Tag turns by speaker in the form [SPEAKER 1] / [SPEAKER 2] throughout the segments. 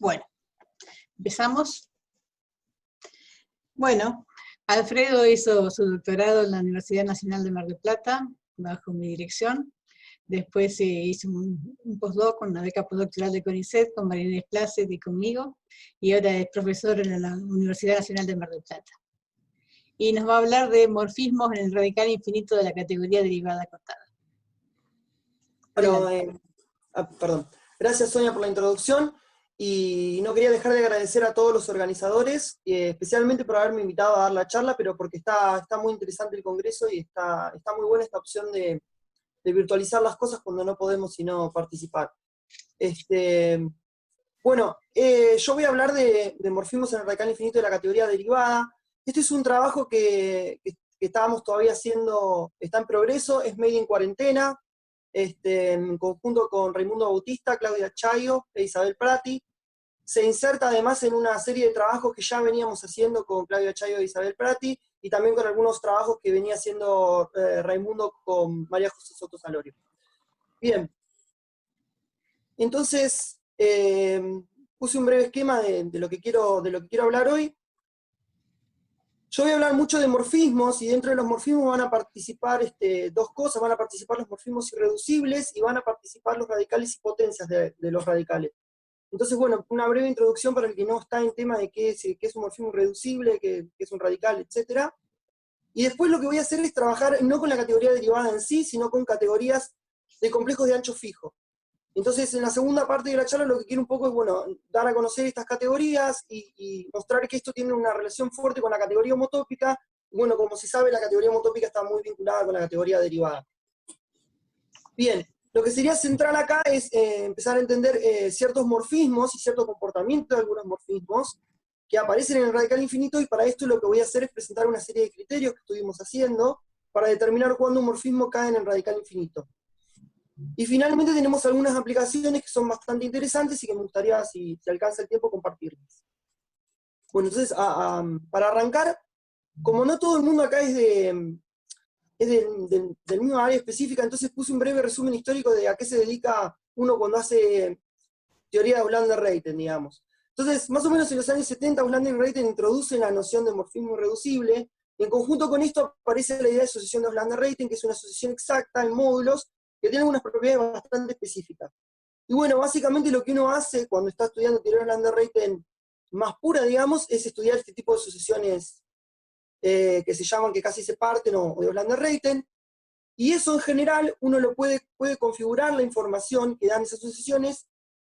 [SPEAKER 1] Bueno, empezamos. Bueno, Alfredo hizo su doctorado en la Universidad Nacional de Mar del Plata, bajo mi dirección. Después hizo un postdoc con una beca postdoctoral de CONICET, con María Inés Placet y conmigo, y ahora es profesor en la Universidad Nacional de Mar del Plata. Y nos va a hablar de morfismos en el radical infinito de la categoría derivada acotada.
[SPEAKER 2] Bueno, perdón. Gracias, Sonia, por la introducción. Y no quería dejar de agradecer a todos los organizadores, especialmente por haberme invitado a dar la charla, pero porque está muy interesante el congreso y está muy buena esta opción de virtualizar las cosas cuando no podemos sino participar. Bueno, yo voy a hablar de morfismos en el radical infinito de la categoría derivada. Este es un trabajo que estábamos todavía haciendo, está en progreso, es medio en cuarentena, en conjunto con Raimundo Bautista, Claudia Chayo e Isabel Prati. Se inserta además en una serie de trabajos que ya veníamos haciendo con Claudia Chayo e Isabel Prati, y también con algunos trabajos que venía haciendo Raimundo con María José Soto Salorio. Bien. Entonces, puse un breve esquema de lo que quiero hablar hoy. Yo voy a hablar mucho de morfismos, y dentro de los morfismos van a participar dos cosas: van a participar los morfismos irreducibles y van a participar los radicales y potencias de los radicales. Entonces, bueno, una breve introducción para el que no está en tema de qué es un morfismo irreducible, qué es un radical, etc. Y después lo que voy a hacer es trabajar no con la categoría derivada en sí, sino con categorías de complejos de ancho fijo. Entonces, en la segunda parte de la charla lo que quiero un poco es, bueno, dar a conocer estas categorías y mostrar que esto tiene una relación fuerte con la categoría homotópica. Y bueno, como se sabe, la categoría homotópica está muy vinculada con la categoría derivada. Bien, lo que sería central acá es empezar a entender ciertos morfismos y cierto comportamiento de algunos morfismos que aparecen en el radical infinito, y para esto lo que voy a hacer es presentar una serie de criterios que estuvimos haciendo para determinar cuándo un morfismo cae en el radical infinito. Y finalmente tenemos algunas aplicaciones que son bastante interesantes y que me gustaría, si alcanza el tiempo, compartirles. Bueno, entonces, para arrancar, como no todo el mundo acá es del mismo área específica, entonces puse un breve resumen histórico de a qué se dedica uno cuando hace teoría de Auslander-Reyten, digamos. Entonces, más o menos en los años 70, Auslander-Reyten introduce la noción de morfismo irreducible, y en conjunto con esto aparece la idea de asociación de Auslander-Reyten, que es una asociación exacta en módulos, que tiene unas propiedades bastante específicas. Y bueno, básicamente lo que uno hace cuando está estudiando teoría de Auslander-Reyten más pura, digamos, es estudiar este tipo de asociaciones que se llaman, que casi se parten, o de Auslander-Reyten, y eso en general uno lo puede configurar la información que dan esas asociaciones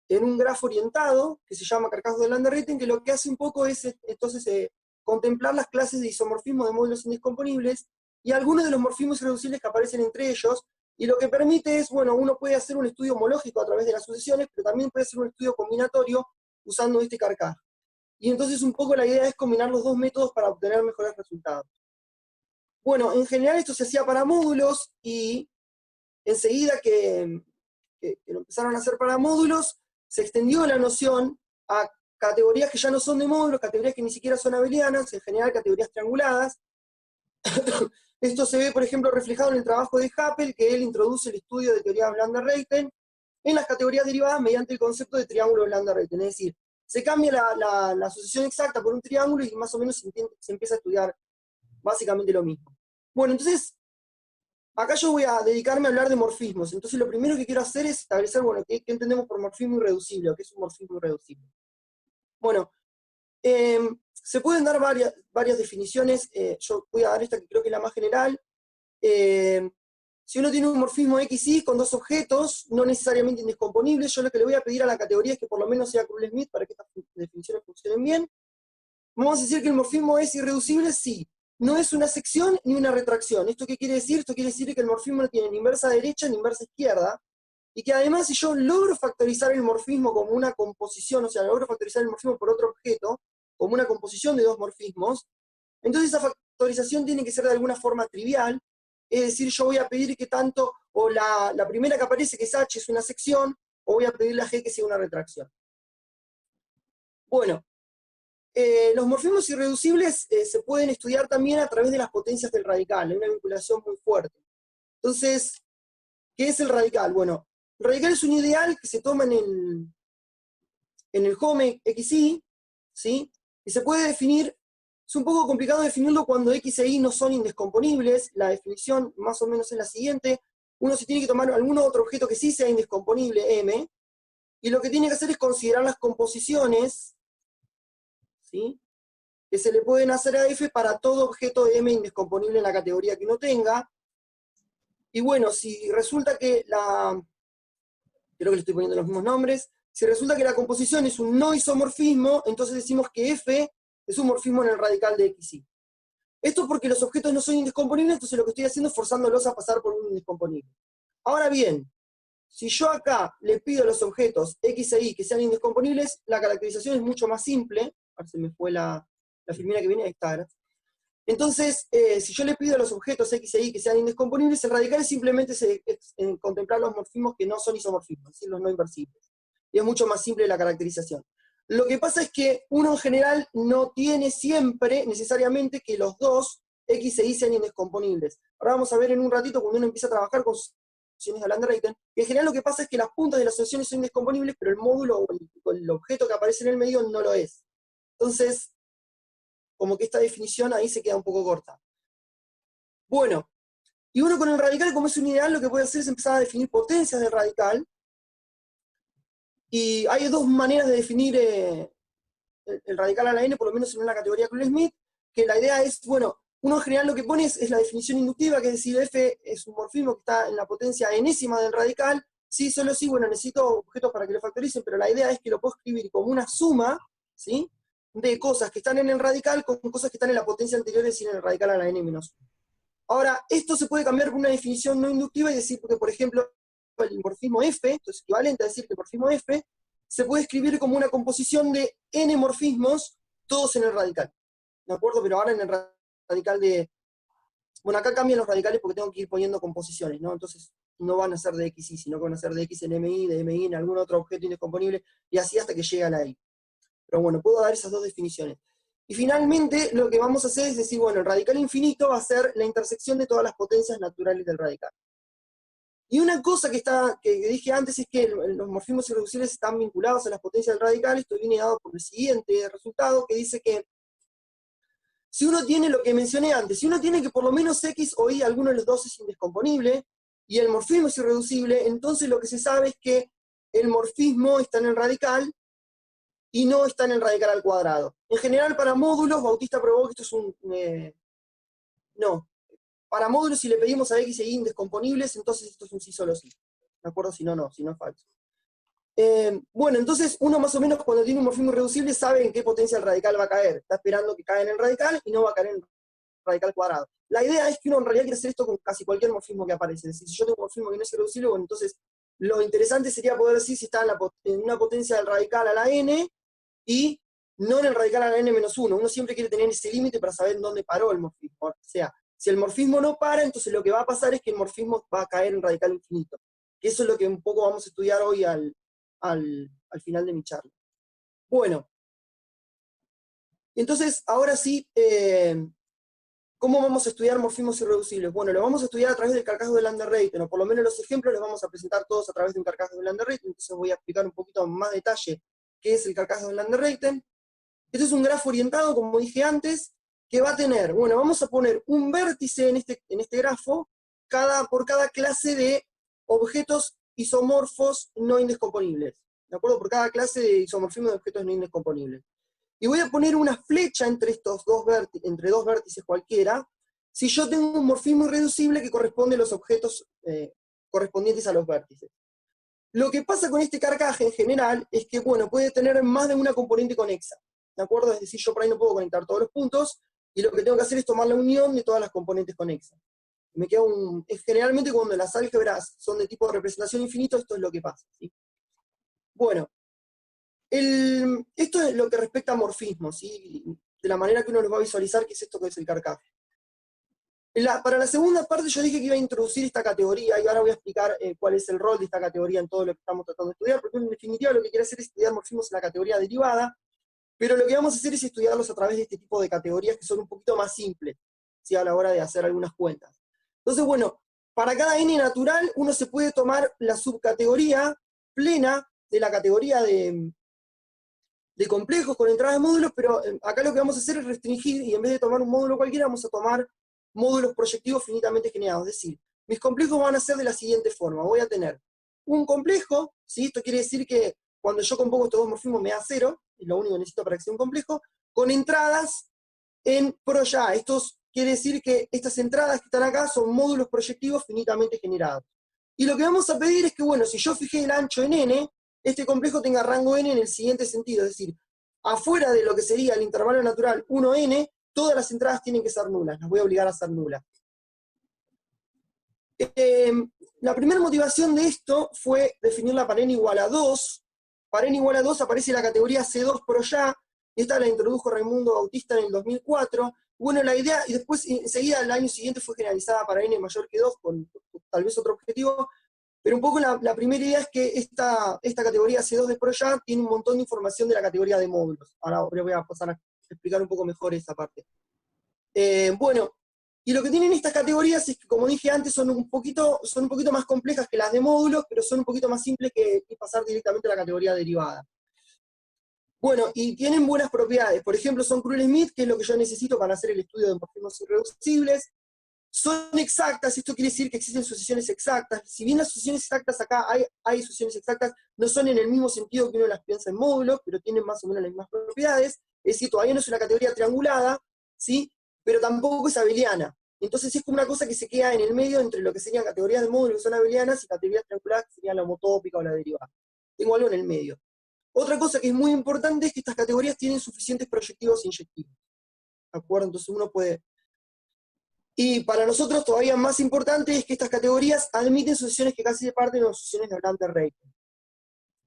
[SPEAKER 2] en un grafo orientado, que se llama carcajos de Auslander-Reyten, que lo que hace un poco es entonces contemplar las clases de isomorfismo de módulos indiscomponibles, y algunos de los morfismos irreducibles que aparecen entre ellos, y lo que permite es, bueno, uno puede hacer un estudio homológico a través de las asociaciones, pero también puede hacer un estudio combinatorio usando este carcaj. Y entonces un poco la idea es combinar los dos métodos para obtener mejores resultados. Bueno, en general esto se hacía para módulos, y enseguida que lo empezaron a hacer para módulos, se extendió la noción a categorías que ya no son de módulos, categorías que ni siquiera son abelianas, en general categorías trianguladas. Esto se ve, por ejemplo, reflejado en el trabajo de Happel, que él introduce el estudio de teoría de Auslander-Reyten en las categorías derivadas mediante el concepto de triángulo Auslander-Reyten. Es decir, se cambia la asociación exacta por un triángulo, y más o menos se empieza a estudiar básicamente lo mismo. Bueno, entonces, acá yo voy a dedicarme a hablar de morfismos. Entonces lo primero que quiero hacer es establecer, bueno, qué entendemos por morfismo irreducible, o qué es un morfismo irreducible. Bueno, se pueden dar varias definiciones. Yo voy a dar esta que creo que es la más general. Si uno tiene un morfismo XY con dos objetos, no necesariamente indiscomponibles, yo lo que le voy a pedir a la categoría es que por lo menos sea Krull-Smith para que estas definiciones funcionen bien. Vamos a decir que el morfismo es irreducible si no es una sección ni una retracción. ¿Esto qué quiere decir? Esto quiere decir que el morfismo no tiene ni inversa derecha ni inversa izquierda, y que además, si yo logro factorizar el morfismo como una composición, o sea, logro factorizar el morfismo por otro objeto, como una composición de dos morfismos, entonces esa factorización tiene que ser de alguna forma trivial. Es decir, yo voy a pedir que tanto, o la primera que aparece, que es H, es una sección, o voy a pedirle a G que sea una retracción. Bueno, los morfismos irreducibles se pueden estudiar también a través de las potencias del radical, hay una vinculación muy fuerte. Entonces, ¿qué es el radical? Bueno, el radical es un ideal que se toma en en el home xy, ¿sí? Y se puede definir, es un poco complicado definirlo cuando x e y no son indescomponibles. La definición más o menos es la siguiente: uno se tiene que tomar algún otro objeto que sí sea indescomponible, M, y lo que tiene que hacer es considerar las composiciones, ¿sí?, que se le pueden hacer a F para todo objeto de M indescomponible en la categoría que uno tenga. Y bueno, si resulta que creo que le estoy poniendo los mismos nombres, si resulta que la composición es un no isomorfismo, entonces decimos que F es un morfismo en el radical de xy. Esto porque los objetos no son indescomponibles, entonces lo que estoy haciendo es forzándolos a pasar por un indescomponible. Ahora bien, si yo acá le pido a los objetos x e y que sean indescomponibles, la caracterización es mucho más simple. A ver, se me fue la filmina que viene, ahí está. Entonces, si yo le pido a los objetos x e y que sean indescomponibles, el radical simplemente es contemplar los morfismos que no son isomorfismos, es decir, los no inversibles. Y es mucho más simple la caracterización. Lo que pasa es que uno en general no tiene siempre necesariamente que los dos x e y sean indescomponibles. Ahora vamos a ver en un ratito, cuando uno empieza a trabajar con asociaciones de Land-Reiten, que en general lo que pasa es que las puntas de las asociaciones son indescomponibles, pero el módulo o el objeto que aparece en el medio no lo es. Entonces, como que esta definición ahí se queda un poco corta. Bueno, y uno con el radical, como es un ideal, lo que puede hacer es empezar a definir potencias del radical. Y hay dos maneras de definir el radical a la n, por lo menos en una categoría Cruel-Smith, que la idea es, bueno, uno en general lo que pone es la definición inductiva, que es decir, f es un morfismo que está en la potencia enésima del radical. Sí, solo sí, bueno, necesito objetos para que lo factoricen, pero la idea es que lo puedo escribir como una suma, ¿sí?, de cosas que están en el radical con cosas que están en la potencia anterior, es decir, en el radical a la n-1. Ahora, esto se puede cambiar por una definición no inductiva y decir que, por ejemplo, el morfismo f, esto es equivalente a decir que el morfismo f se puede escribir como una composición de n morfismos, todos en el radical. ¿De acuerdo? Pero ahora en el radical de... Bueno, acá cambian los radicales porque tengo que ir poniendo composiciones, ¿no? Entonces no van a ser de xy, sino que van a ser de x en mi, de mi en algún otro objeto indescomponible, y así hasta que llega a la y. Pero bueno, puedo dar esas dos definiciones. Y finalmente, lo que vamos a hacer es decir, bueno, el radical infinito va a ser la intersección de todas las potencias naturales del radical. Y una cosa que dije antes es que los morfismos irreducibles están vinculados a las potencias del radical. Esto viene dado por el siguiente resultado, que dice que si uno tiene lo que mencioné antes, si uno tiene que por lo menos x o y, alguno de los dos es indescomponible, y el morfismo es irreducible, entonces lo que se sabe es que el morfismo está en el radical, y no está en el radical al cuadrado. En general, para módulos, Bautista probó que esto es un... no. Para módulos, si le pedimos a x e y indescomponibles, entonces esto es un sí solo sí. ¿De acuerdo? Si no, no. Si no es falso. Bueno, entonces uno más o menos cuando tiene un morfismo irreducible sabe en qué potencia el radical va a caer. Está esperando que caiga en el radical y no va a caer en el radical cuadrado. La idea es que uno en realidad quiere hacer esto con casi cualquier morfismo que aparece. Es decir, si yo tengo un morfismo que no es irreducible, bueno, entonces lo interesante sería poder decir si está en una potencia del radical a la n, y no en el radical a la n-1. Uno siempre quiere tener ese límite para saber en dónde paró el morfismo. O sea, si el morfismo no para, entonces lo que va a pasar es que el morfismo va a caer en radical infinito. Que eso es lo que un poco vamos a estudiar hoy al final de mi charla. Bueno, entonces, ahora sí, ¿cómo vamos a estudiar morfismos irreducibles? Bueno, lo vamos a estudiar a través del carcaj de Land-Reiten, o por lo menos los ejemplos los vamos a presentar todos a través de un carcaj de Land-Reiten. Entonces voy a explicar un poquito más detalle qué es el carcaj de Land-Reiten. Este es un grafo orientado, como dije antes, que va a tener, bueno, vamos a poner un vértice en este grafo por cada clase de objetos isomorfos no indescomponibles. ¿De acuerdo? Por cada clase de isomorfismo de objetos no indescomponibles. Y voy a poner una flecha entre entre dos vértices cualquiera, si yo tengo un morfismo irreducible que corresponde a los objetos correspondientes a los vértices. Lo que pasa con este carcaje en general es que, bueno, puede tener más de una componente conexa. ¿De acuerdo? Es decir, yo por ahí no puedo conectar todos los puntos, y lo que tengo que hacer es tomar la unión de todas las componentes conexas. Me queda generalmente cuando las álgebras son de tipo de representación infinito, esto es lo que pasa, ¿sí? Bueno, esto es lo que respecta a morfismos, ¿sí? De la manera que uno los va a visualizar, que es esto que es el carcaje. Para la segunda parte yo dije que iba a introducir esta categoría, y ahora voy a explicar cuál es el rol de esta categoría en todo lo que estamos tratando de estudiar, porque en definitiva lo que quiero hacer es estudiar morfismos en la categoría derivada, pero lo que vamos a hacer es estudiarlos a través de este tipo de categorías que son un poquito más simples, ¿sí? A la hora de hacer algunas cuentas. Entonces, bueno, para cada n natural uno se puede tomar la subcategoría plena de la categoría de de complejos con entradas de módulos, pero acá lo que vamos a hacer es restringir, y en vez de tomar un módulo cualquiera, vamos a tomar módulos proyectivos finitamente generados. Es decir, mis complejos van a ser de la siguiente forma. Voy a tener un complejo, ¿sí? Esto quiere decir que cuando yo compongo estos dos morfismos me da 0, es lo único que necesito para que sea un complejo, con entradas en ProYA. Esto quiere decir que estas entradas que están acá son módulos proyectivos finitamente generados. Y lo que vamos a pedir es que, bueno, si yo fijé el ancho en n, este complejo tenga rango n en el siguiente sentido, es decir, afuera de lo que sería el intervalo natural 1n, todas las entradas tienen que ser nulas, las voy a obligar a ser nulas. La primera motivación de esto fue definirla para n igual a 2. Para n igual a 2 aparece la categoría C2 ProYA, esta la introdujo Raimundo Bautista en el 2004. Bueno, la idea, y después enseguida el año siguiente fue generalizada para n mayor que 2, con tal vez otro objetivo, pero un poco la primera idea es que esta categoría C2 de ProYA tiene un montón de información de la categoría de módulos. Ahora voy a pasar a explicar un poco mejor esa parte. Bueno, y lo que tienen estas categorías es que, como dije antes, son un poquito más complejas que las de módulos, pero son un poquito más simples que pasar directamente a la categoría derivada. Bueno, y tienen buenas propiedades. Por ejemplo, son Krull-Smith, que es lo que yo necesito para hacer el estudio de morfismos irreducibles. Son exactas, esto quiere decir que existen sucesiones exactas. Si bien las sucesiones exactas acá, hay sucesiones exactas, no son en el mismo sentido que uno las piensa en módulos, pero tienen más o menos las mismas propiedades. Es decir, todavía no es una categoría triangulada, ¿sí? Pero tampoco es abeliana. Entonces es como una cosa que se queda en el medio entre lo que serían categorías de módulos que son abelianas y categorías trianguladas que serían la homotópica o la derivada. Tengo algo en el medio. Otra cosa que es muy importante es que estas categorías tienen suficientes proyectivos inyectivos. ¿De acuerdo? Entonces uno puede... Y para nosotros todavía más importante es que estas categorías admiten sucesiones que casi se parten de las sucesiones de Blander-Rayten.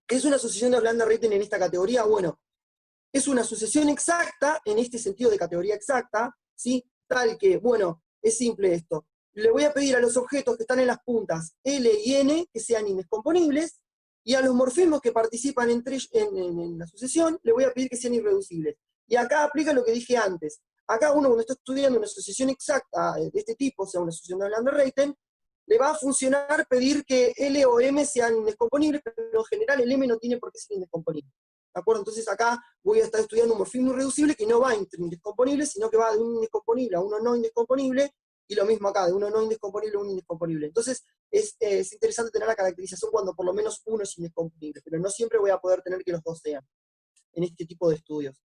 [SPEAKER 2] ¿Qué es una sucesión de Blander-Rayten en esta categoría? Bueno, es una sucesión exacta, en este sentido de categoría exacta, ¿sí? Tal que, bueno, es simple esto. Le voy a pedir a los objetos que están en las puntas L y N que sean indescomponibles, y a los morfismos que participan en la sucesión, le voy a pedir que sean irreducibles. Y acá aplica lo que dije antes. Acá uno cuando está estudiando una sucesión exacta de este tipo, o sea, una sucesión de Blander-Rayten, le va a funcionar pedir que L o M sean indescomponibles, pero en general el M no tiene por qué ser indescomponible. ¿De acuerdo? Entonces acá voy a estar estudiando un morfismo irreducible que no va entre indescomponibles, sino que va de un indescomponible a uno no indescomponible, y lo mismo acá, de uno no indescomponible a un indescomponible. Entonces es interesante tener la caracterización cuando por lo menos uno es indescomponible, pero no siempre voy a poder tener que los dos sean en este tipo de estudios.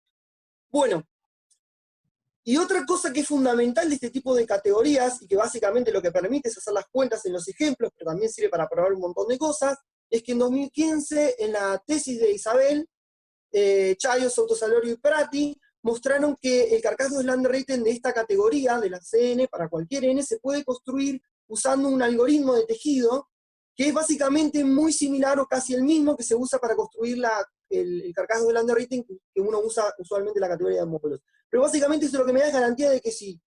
[SPEAKER 2] Bueno, y otra cosa que es fundamental de este tipo de categorías, y que básicamente lo que permite es hacer las cuentas en los ejemplos, pero también sirve para probar un montón de cosas, es que en 2015, en la tesis de Isabel, Chayo, Soutosalorio y Prati, mostraron que el carcaj de Blander-Rayten de esta categoría, de la CN, para cualquier N, se puede construir usando un algoritmo de tejido, que es básicamente muy similar o casi el mismo que se usa para construir el carcaj de Blander-Rayten que uno usa usualmente en la categoría de módulos. Pero básicamente eso es lo que me da garantía de que si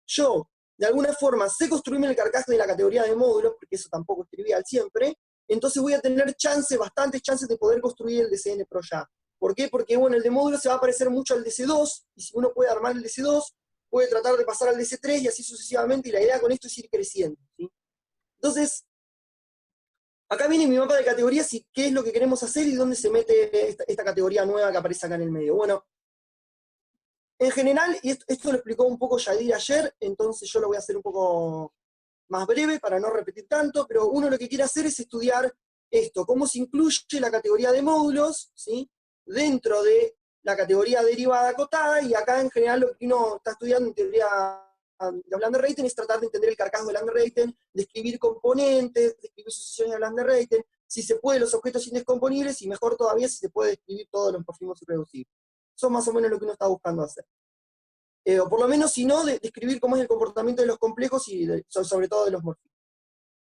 [SPEAKER 2] yo, de alguna forma, sé construirme el carcaj de la categoría de módulos, porque eso tampoco es trivial siempre, entonces voy a tener bastantes chances de poder construir el DCN ProYA. ¿Por qué? Porque, bueno, el de módulos se va a parecer mucho al DC2, y si uno puede armar el DC2, puede tratar de pasar al DC3 y así sucesivamente, y la idea con esto es ir creciendo, ¿sí? Entonces, acá viene mi mapa de categorías y qué es lo que queremos hacer y dónde se mete esta categoría nueva que aparece acá en el medio. Bueno, en general, y esto lo explicó un poco Yadir ayer, entonces yo lo voy a hacer un poco más breve para no repetir tanto, pero uno lo que quiere hacer es estudiar esto, cómo se incluye la categoría de módulos, ¿sí? Dentro de la categoría derivada acotada, y acá en general lo que uno está estudiando en teoría de Blander-Rayten es tratar de entender el carcaj de Blander-Rayten, describir componentes, describir sucesiones de Blander-Rayten, si se puede los objetos indescomponibles, y mejor todavía si se puede describir todos los morfismos irreducibles. Eso es más o menos lo que uno está buscando hacer. O por lo menos, si no, describir cómo es el comportamiento de los complejos y sobre todo de los morfismos.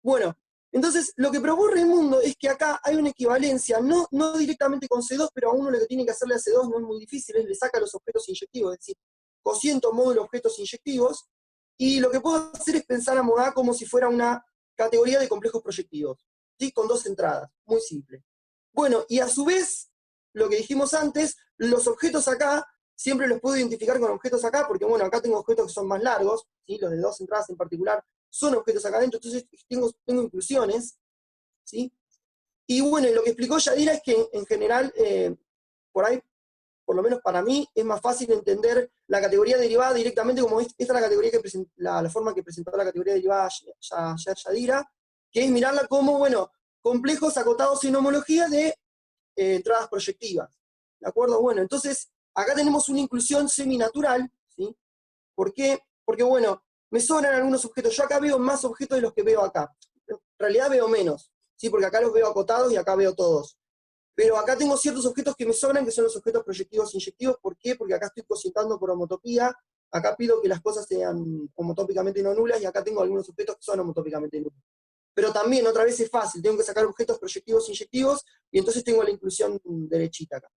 [SPEAKER 2] Bueno, entonces lo que probó Raimundo es que acá hay una equivalencia, no directamente con C2, pero a uno lo que tiene que hacerle a C2 no es muy difícil, es le saca los objetos inyectivos, es decir, cociento módulo objetos inyectivos, y lo que puedo hacer es pensar a Modá como si fuera una categoría de complejos proyectivos, ¿sí? Con dos entradas, muy simple. Bueno, y a su vez, lo que dijimos antes, los objetos acá, siempre los puedo identificar con objetos acá, porque bueno, acá tengo objetos que son más largos, ¿sí? Los de dos entradas en particular son objetos acá adentro, entonces tengo inclusiones, ¿sí? Y bueno, lo que explicó Yadira es que en general, por ahí por lo menos para mí, es más fácil entender la categoría derivada directamente como esta es la categoría que la forma que presentó la categoría derivada Yadira, que es mirarla como, bueno, complejos acotados en homología de entradas proyectivas. ¿De acuerdo? Bueno, entonces, acá tenemos una inclusión seminatural, ¿sí? ¿Por qué? Porque, bueno, me sobran algunos objetos. Yo acá veo más objetos de los que veo acá. En realidad veo menos, ¿sí? Porque acá los veo acotados y acá veo todos. Pero acá tengo ciertos objetos que me sobran, que son los objetos proyectivos e inyectivos. ¿Por qué? Porque acá estoy cocientando por homotopía. Acá pido que las cosas sean homotópicamente no nulas, y acá tengo algunos objetos que son homotópicamente nulos. Pero también, otra vez es fácil, tengo que sacar objetos proyectivos e inyectivos, y entonces tengo la inclusión derechita acá.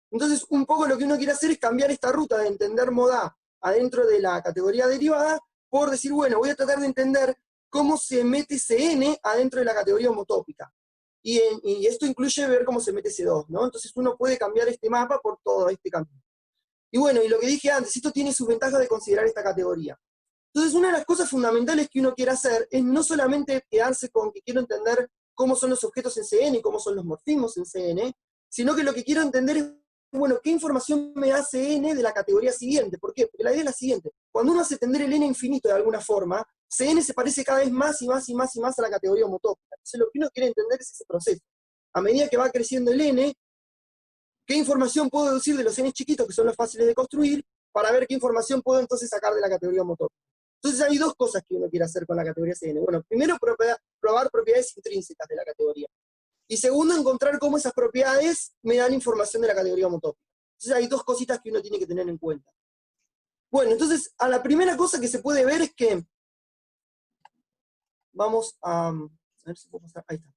[SPEAKER 2] Entonces, un poco lo que uno quiere hacer es cambiar esta ruta de entender moda adentro de la categoría derivada, por decir, bueno, voy a tratar de entender cómo se mete Cn adentro de la categoría homotópica. Y esto incluye ver cómo se mete C2, ¿no? Entonces uno puede cambiar este mapa por todo este camino. Y bueno, y lo que dije antes, esto tiene sus ventajas de considerar esta categoría. Entonces, una de las cosas fundamentales que uno quiere hacer es no solamente quedarse con que quiero entender cómo son los objetos en Cn y cómo son los morfismos en Cn, sino que lo que quiero entender es, bueno, ¿qué información me da Cn de la categoría siguiente? ¿Por qué? Porque la idea es la siguiente. Cuando uno hace tender el n infinito de alguna forma, Cn se parece cada vez más y más y más y más a la categoría homotópica. Entonces, lo que uno quiere entender es ese proceso. A medida que va creciendo el n, ¿qué información puedo deducir de los n chiquitos, que son los fáciles de construir, para ver qué información puedo entonces sacar de la categoría homotópica? Entonces hay dos cosas que uno quiere hacer con la categoría Cn. Bueno, primero, probar propiedades intrínsecas de la categoría. Y segundo, encontrar cómo esas propiedades me dan información de la categoría homotópica. Entonces hay dos cositas que uno tiene que tener en cuenta. Bueno, entonces, a la primera cosa que se puede ver es que, vamos a ver si puedo pasar, ahí está.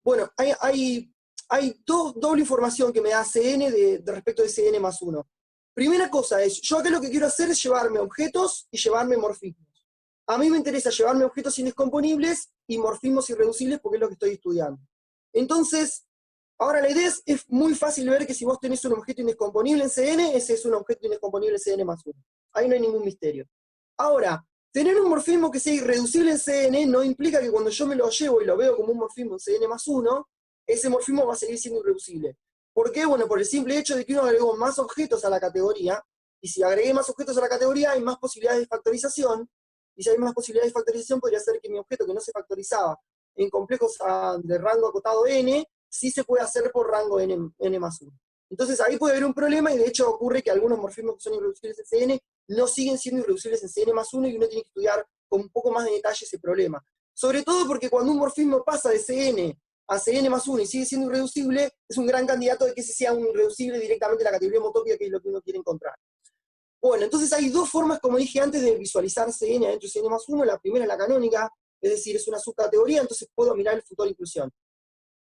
[SPEAKER 2] Bueno, hay doble información que me da Cn de respecto de Cn más 1. Primera cosa es, yo acá lo que quiero hacer es llevarme objetos y llevarme morfismos. A mí me interesa llevarme objetos indescomponibles y morfismos irreducibles porque es lo que estoy estudiando. Entonces, ahora la idea es muy fácil ver que si vos tenés un objeto indescomponible en Cn, ese es un objeto indescomponible en Cn más 1. Ahí no hay ningún misterio. Ahora, tener un morfismo que sea irreducible en Cn no implica que cuando yo me lo llevo y lo veo como un morfismo en Cn más 1, ese morfismo va a seguir siendo irreducible. ¿Por qué? Bueno, por el simple hecho de que uno agregó más objetos a la categoría, y si agregué más objetos a la categoría hay más posibilidades de factorización, y si hay más posibilidades de factorización podría ser que mi objeto que no se factorizaba en complejos de rango acotado n, sí se puede hacer por rango n más 1. Entonces ahí puede haber un problema, y de hecho ocurre que algunos morfismos que son irreducibles en Cn no siguen siendo irreducibles en Cn más 1, y uno tiene que estudiar con un poco más de detalle ese problema. Sobre todo porque cuando un morfismo pasa de Cn a Cn más 1 y sigue siendo irreducible, es un gran candidato de que ese sea un irreducible directamente en la categoría homotópica, que es lo que uno quiere encontrar. Bueno, entonces hay dos formas, como dije antes, de visualizar Cn adentro de Cn más 1. La primera es la canónica, es decir, es una subcategoría, entonces puedo mirar el factor de inclusión.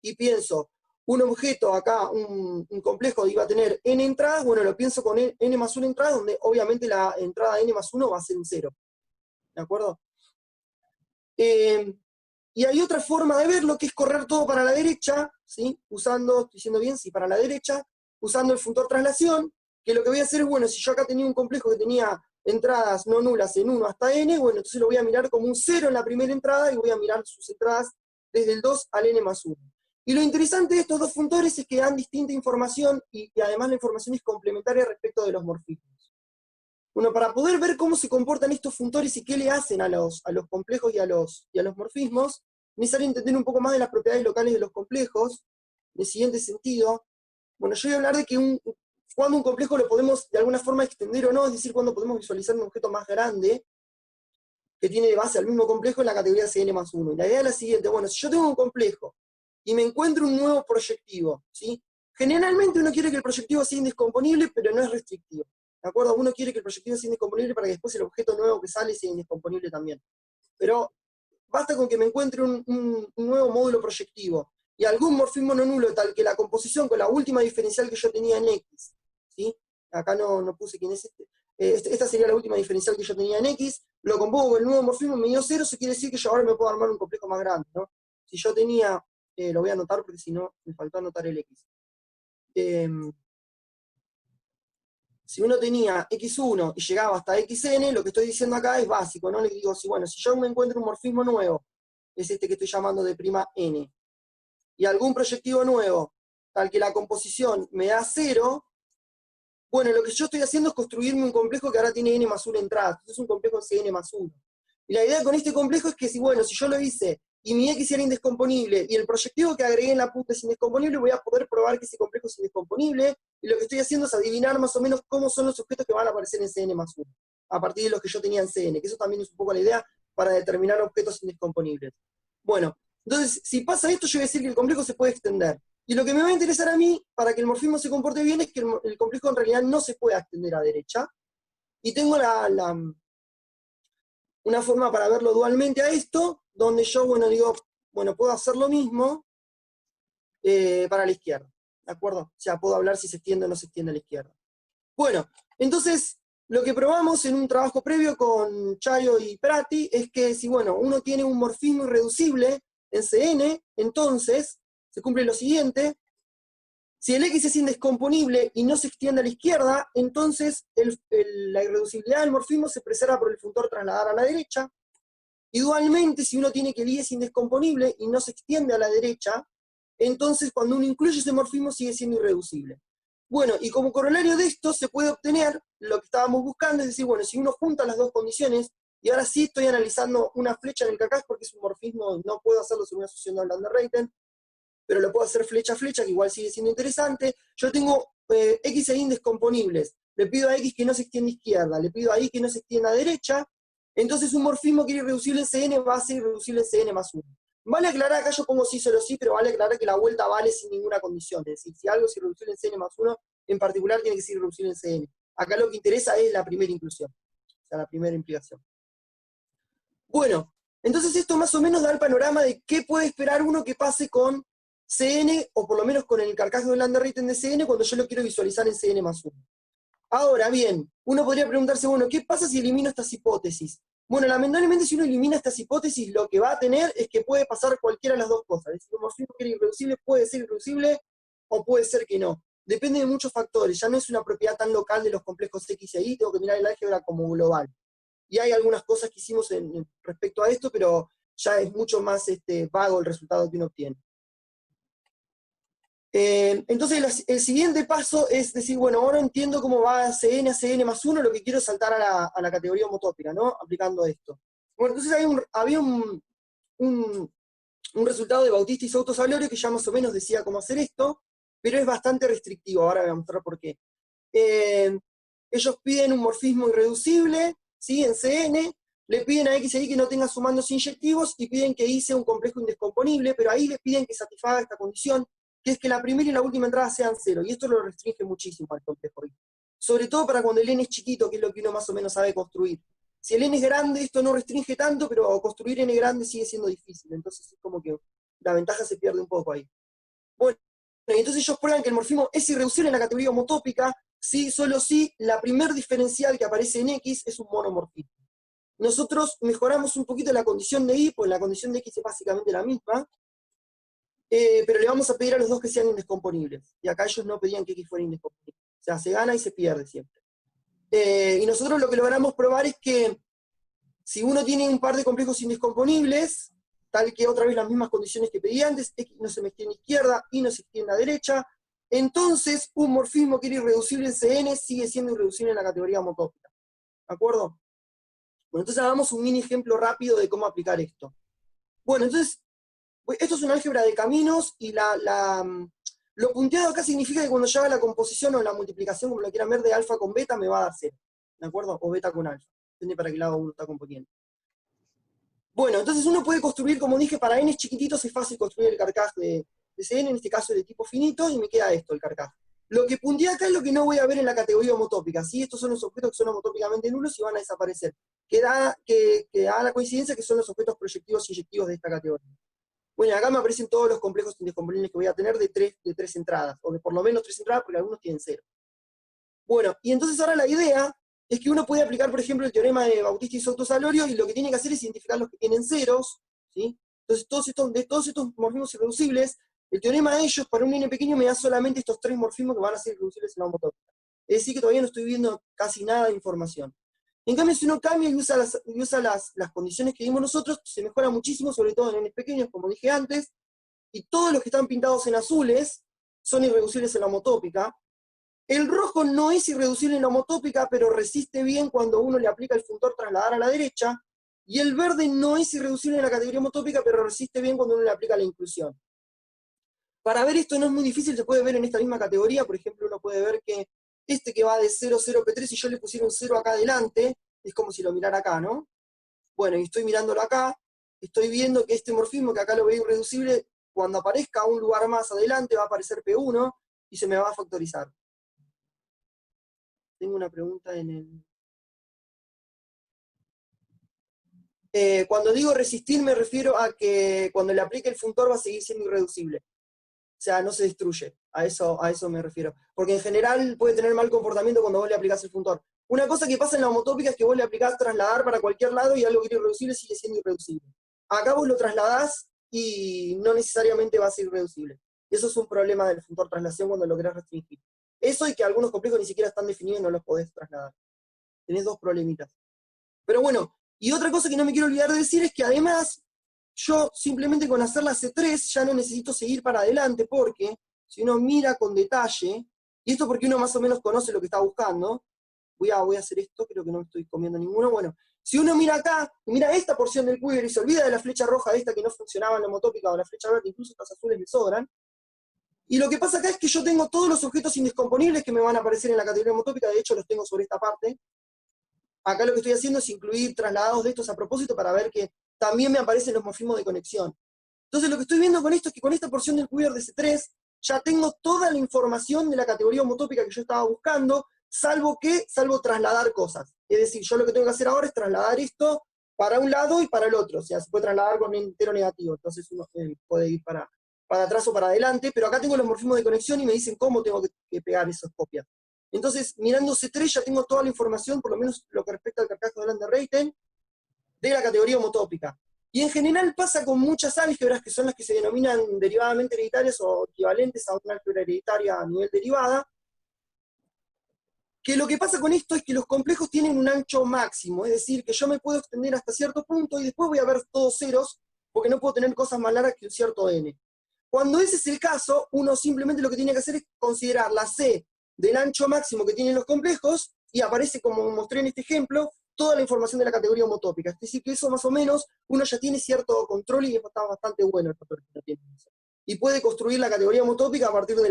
[SPEAKER 2] Y pienso, un objeto acá, un complejo iba a tener n entradas, bueno, lo pienso con n más 1 entradas, donde obviamente la entrada n más 1 va a ser un 0. ¿De acuerdo? Y hay otra forma de verlo, que es correr todo para la derecha, ¿sí? Usando, estoy diciendo bien, sí, para la derecha, usando el funtor traslación, que lo que voy a hacer es, bueno, si yo acá tenía un complejo que tenía entradas no nulas en 1 hasta n, bueno, entonces lo voy a mirar como un 0 en la primera entrada, y voy a mirar sus entradas desde el 2 al n más 1. Y lo interesante de estos dos funtores es que dan distinta información, y además la información es complementaria respecto de los morfismos. Bueno, para poder ver cómo se comportan estos funtores y qué le hacen a los complejos y a los morfismos, es necesario entender un poco más de las propiedades locales de los complejos, en el siguiente sentido. Bueno, yo voy a hablar de que cuando un complejo lo podemos de alguna forma extender o no, es decir, cuando podemos visualizar un objeto más grande, que tiene de base al mismo complejo en la categoría Cn más 1. Y la idea es la siguiente: bueno, si yo tengo un complejo y me encuentro un nuevo proyectivo, ¿sí? Generalmente uno quiere que el proyectivo sea indescomponible, pero no es restrictivo. ¿De acuerdo? Uno quiere que el proyectivo sea indescomponible para que después el objeto nuevo que sale sea indescomponible también. Pero basta con que me encuentre un nuevo módulo proyectivo y algún morfismo no nulo tal que la composición con la última diferencial que yo tenía en X, ¿sí? Acá no puse quién es este. Esta sería la última diferencial que yo tenía en X, lo compongo con el nuevo morfismo, me dio 0, eso quiere decir que yo ahora me puedo armar un complejo más grande, ¿no? Si yo tenía, lo voy a anotar porque si no me faltó anotar el X. Si uno tenía x1 y llegaba hasta xn, lo que estoy diciendo acá es básico, ¿no? Le digo, bueno, si yo me encuentro un morfismo nuevo, es este que estoy llamando de prima n, y algún proyectivo nuevo, tal que la composición me da 0, Bueno, lo que yo estoy haciendo es construirme un complejo que ahora tiene n+1 entradas, entonces es un complejo Cn+1. Y la idea con este complejo es que si yo lo hice y mi X era indescomponible y el proyectivo que agregué en la punta es indescomponible, voy a poder probar que ese complejo es indescomponible, y lo que estoy haciendo es adivinar más o menos cómo son los objetos que van a aparecer en Cn+1, a partir de los que yo tenía en Cn, que eso también es un poco la idea para determinar objetos indescomponibles. Bueno, entonces, si pasa esto, yo voy a decir que el complejo se puede extender. Y lo que me va a interesar a mí, para que el morfismo se comporte bien, es que el complejo en realidad no se pueda extender a derecha. Y tengo una forma para verlo dualmente a esto, donde yo, digo, puedo hacer lo mismo para la izquierda. ¿De acuerdo? O sea, puedo hablar si se extiende o no se extiende a la izquierda. Bueno, entonces, lo que probamos en un trabajo previo con Chayo y Prati es que si, uno tiene un morfismo irreducible en Cn, entonces se cumple lo siguiente: si el X es indescomponible y no se extiende a la izquierda, entonces la irreducibilidad del morfismo se preserva por el funtor trasladar a la derecha. Igualmente, si uno tiene que el Y es indescomponible y no se extiende a la derecha, entonces cuando uno incluye ese morfismo sigue siendo irreducible. Bueno, y como corolario de esto se puede obtener lo que estábamos buscando, es decir, si uno junta las dos condiciones, y ahora sí estoy analizando una flecha en el carcaj porque es un morfismo, no puedo hacerlo sobre una asociación de Lander-Rayten, pero lo puedo hacer flecha a flecha, que igual sigue siendo interesante. Yo tengo X e indescomponibles, le pido a X que no se extienda a izquierda, le pido a Y que no se extienda a derecha, entonces un morfismo que es irreducible en Cn va a ser irreducible en Cn+1. Vale aclarar, acá yo pongo sí solo sí, pero vale aclarar que la vuelta vale sin ninguna condición, es decir, si algo es irreducible en Cn+1, en particular tiene que ser irreducible en Cn. Acá lo que interesa es la primera inclusión, o sea, la primera implicación. Bueno, entonces esto más o menos da el panorama de qué puede esperar uno que pase con Cn, o por lo menos con el carcaj de Lander-Rayten de Cn, cuando yo lo quiero visualizar en Cn+1. Ahora bien, uno podría preguntarse, ¿qué pasa si elimino estas hipótesis? Lamentablemente si uno elimina estas hipótesis, lo que va a tener es que puede pasar cualquiera de las dos cosas. Es decir, un morfismo que era irreducible puede ser irreducible o puede ser que no. Depende de muchos factores, ya no es una propiedad tan local de los complejos X y Y, tengo que mirar el álgebra como global. Y hay algunas cosas que hicimos respecto a esto, pero ya es mucho más vago el resultado que uno obtiene. Entonces el siguiente paso es decir, ahora entiendo cómo va Cn a Cn+1, lo que quiero es saltar a la categoría homotópica, ¿no? Aplicando esto. Bueno, entonces había un resultado de Bautista y Souto-Salorio que ya más o menos decía cómo hacer esto, pero es bastante restrictivo, ahora voy a mostrar por qué. Ellos piden un morfismo irreducible, ¿sí? En Cn, le piden a X y Y que no tenga sumandos inyectivos, y piden que Y sea un complejo indescomponible, pero ahí le piden que satisfaga esta condición, que es que la primera y la última entrada sean 0, y esto lo restringe muchísimo al complejo I. Sobre todo para cuando el n es chiquito, que es lo que uno más o menos sabe construir. Si el n es grande, esto no restringe tanto, pero construir n grande sigue siendo difícil, entonces es como que la ventaja se pierde un poco ahí. Bueno, y entonces ellos prueban que el morfismo es irreducible en la categoría homotópica, si, solo si, la primer diferencial que aparece en X es un monomorfismo. Nosotros mejoramos un poquito la condición de Y, pues la condición de X es básicamente la misma, pero le vamos a pedir a los dos que sean indescomponibles. Y acá ellos no pedían que X fuera indescomponible. O sea, se gana y se pierde siempre. Y nosotros lo que logramos probar es que si uno tiene un par de complejos indescomponibles, tal que otra vez las mismas condiciones que pedí antes, X no se me extiende a izquierda, Y no se extiende a derecha, entonces un morfismo que era irreducible en Cn sigue siendo irreducible en la categoría homotópica. ¿De acuerdo? Bueno, entonces hagamos un mini ejemplo rápido de cómo aplicar esto. Bueno, entonces, esto es un álgebra de caminos, y lo punteado acá significa que cuando yo haga la composición o la multiplicación, como lo quieran ver, de alfa con beta, me va a dar 0. ¿De acuerdo? O beta con alfa. Depende para qué lado uno está componiendo. Bueno, entonces uno puede construir, como dije, para n chiquititos es fácil construir el carcaj de Cn, en este caso es de tipo finito, y me queda esto, el carcaj. Lo que puntea acá es lo que no voy a ver en la categoría homotópica, ¿sí? Estos son los objetos que son homotópicamente nulos y van a desaparecer. Que da la coincidencia que son los objetos proyectivos inyectivos de esta categoría. Bueno, acá me aparecen todos los complejos indescomponibles que voy a tener de tres entradas, o de por lo menos 3 entradas, porque algunos tienen 0. Bueno, y entonces ahora la idea es que uno puede aplicar, por ejemplo, el teorema de Bautista y Souto-Salorio, y lo que tiene que hacer es identificar los que tienen ceros, ¿sí? Entonces, de todos estos morfismos irreducibles, el teorema de ellos, para un n pequeño, me da solamente estos 3 morfismos que van a ser irreducibles en la homotópica. Es decir, que todavía no estoy viendo casi nada de información. En cambio, si uno cambia y usa las condiciones que vimos nosotros, se mejora muchísimo, sobre todo en n pequeños, como dije antes, y todos los que están pintados en azules son irreducibles en la homotópica, El rojo no es irreducible en la homotópica, pero resiste bien cuando uno le aplica el funtor trasladar a la derecha, y el verde no es irreducible en la categoría homotópica, pero resiste bien cuando uno le aplica la inclusión. Para ver esto no es muy difícil, se puede ver en esta misma categoría. Por ejemplo, uno puede ver que este que va de 0, 0, P3, y yo le pusiera un 0 acá adelante, es como si lo mirara acá, ¿no? Bueno, y estoy mirándolo acá, estoy viendo que este morfismo, que acá lo veo irreducible, cuando aparezca un lugar más adelante va a aparecer P1, y se me va a factorizar. Tengo una pregunta en el... cuando digo resistir me refiero a que cuando le aplique el funtor va a seguir siendo irreducible. O sea, no se destruye. A eso me refiero. Porque en general puede tener mal comportamiento cuando vos le aplicás el funtor. Una cosa que pasa en la homotópica es que vos le aplicás trasladar para cualquier lado y algo que era irreducible sigue siendo irreducible. Acá vos lo trasladás y no necesariamente va a ser irreducible. Eso es un problema del funtor traslación cuando lo querés restringir. Eso y que algunos complejos ni siquiera están definidos y no los podés trasladar. Tenés dos problemitas. Pero bueno, y otra cosa que no me quiero olvidar de decir es que además, yo simplemente con hacer la C3 ya no necesito seguir para adelante, porque si uno mira con detalle, y esto porque uno más o menos conoce lo que está buscando, voy a hacer esto, creo que no me estoy comiendo ninguno, bueno, si uno mira acá, y mira esta porción del quiver y se olvida de la flecha roja esta que no funcionaba en la homotópica, o la flecha verde, incluso estas azules me sobran, y lo que pasa acá es que yo tengo todos los objetos indescomponibles que me van a aparecer en la categoría homotópica, de hecho los tengo sobre esta parte. Acá lo que estoy haciendo es incluir trasladados de estos a propósito para ver que también me aparecen los morfismos de conexión. Entonces lo que estoy viendo con esto es que con esta porción del quiver de C3 ya tengo toda la información de la categoría homotópica que yo estaba buscando, salvo trasladar cosas. Es decir, yo lo que tengo que hacer ahora es trasladar esto para un lado y para el otro. O sea, se puede trasladar con entero negativo, entonces uno puede ir para atrás o para adelante, pero acá tengo los morfismos de conexión y me dicen cómo tengo que pegar esas copias. Entonces, mirando C3 ya tengo toda la información, por lo menos lo que respecta al carcaj de Lander-Reyten, de la categoría homotópica. Y en general pasa con muchas álgebras, que son las que se denominan derivadamente hereditarias o equivalentes a una álgebra hereditaria a nivel derivada, que lo que pasa con esto es que los complejos tienen un ancho máximo, es decir, que yo me puedo extender hasta cierto punto y después voy a ver todos ceros, porque no puedo tener cosas más largas que un cierto n. Cuando ese es el caso, uno simplemente lo que tiene que hacer es considerar la C del ancho máximo que tienen los complejos, y aparece, como mostré en este ejemplo, toda la información de la categoría homotópica. Es decir, que eso más o menos, uno ya tiene cierto control y está bastante bueno el factor que tiene. Y puede construir la categoría homotópica a partir de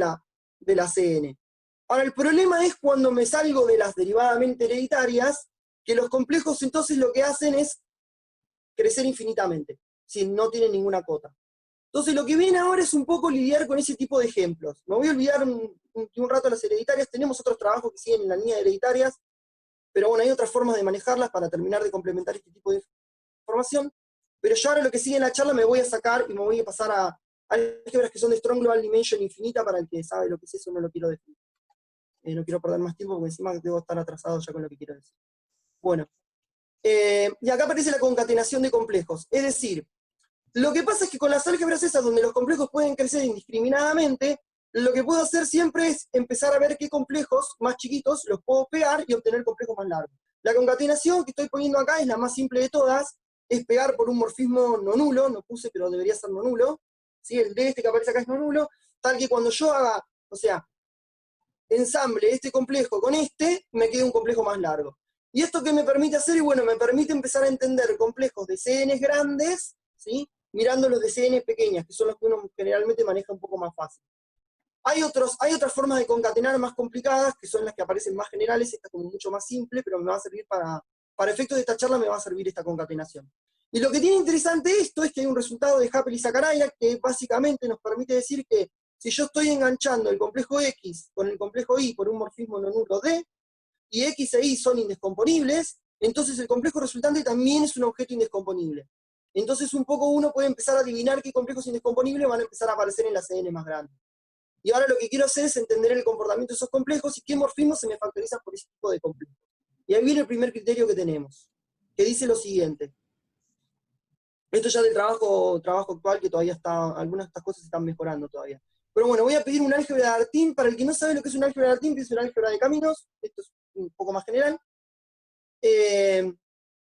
[SPEAKER 2] la CN. Ahora, el problema es cuando me salgo de las derivadamente hereditarias, que los complejos entonces lo que hacen es crecer infinitamente, si no tienen ninguna cota. Entonces lo que viene ahora es un poco lidiar con ese tipo de ejemplos. Me voy a olvidar un rato de las hereditarias, tenemos otros trabajos que siguen en la línea de hereditarias, pero bueno, hay otras formas de manejarlas para terminar de complementar este tipo de información. Pero yo ahora lo que sigue en la charla me voy a sacar y me voy a pasar a álgebras que son de Strong Global Dimension infinita, para el que sabe lo que es eso, no lo quiero definir. No quiero perder más tiempo porque encima debo estar atrasado ya con lo que quiero decir. Bueno, y acá aparece la concatenación de complejos. Es decir, lo que pasa es que con las álgebras esas donde los complejos pueden crecer indiscriminadamente, lo que puedo hacer siempre es empezar a ver qué complejos más chiquitos los puedo pegar y obtener complejos más largos. La concatenación que estoy poniendo acá es la más simple de todas, es pegar por un morfismo no nulo, no puse pero debería ser no nulo, ¿sí? El de este que aparece acá es no nulo, tal que cuando yo haga, o sea, ensamble este complejo con este, me quede un complejo más largo. ¿Y esto qué me permite hacer? Y bueno, me permite empezar a entender complejos de CNs grandes, ¿sí? Mirando los de CN pequeñas, que son los que uno generalmente maneja un poco más fácil. Hay otras formas de concatenar más complicadas, que son las que aparecen más generales, esta como mucho más simple, pero me va a servir para efectos de esta charla, me va a servir esta concatenación. Y lo que tiene interesante esto es que hay un resultado de Happel y Zachariah que básicamente nos permite decir que si yo estoy enganchando el complejo X con el complejo Y por un morfismo no nulo D, y X e Y son indescomponibles, entonces el complejo resultante también es un objeto indescomponible. Entonces un poco uno puede empezar a adivinar qué complejos indescomponibles van a empezar a aparecer en la CN más grande. Y ahora lo que quiero hacer es entender el comportamiento de esos complejos y qué morfismos se me factorizan por ese tipo de complejos. Y ahí viene el primer criterio que tenemos, que dice lo siguiente. Esto ya del trabajo actual, que todavía está, algunas de estas cosas se están mejorando todavía. Pero bueno, voy a pedir un álgebra de Artin. Para el que no sabe lo que es un álgebra de Artin, es un álgebra de caminos. Esto es un poco más general.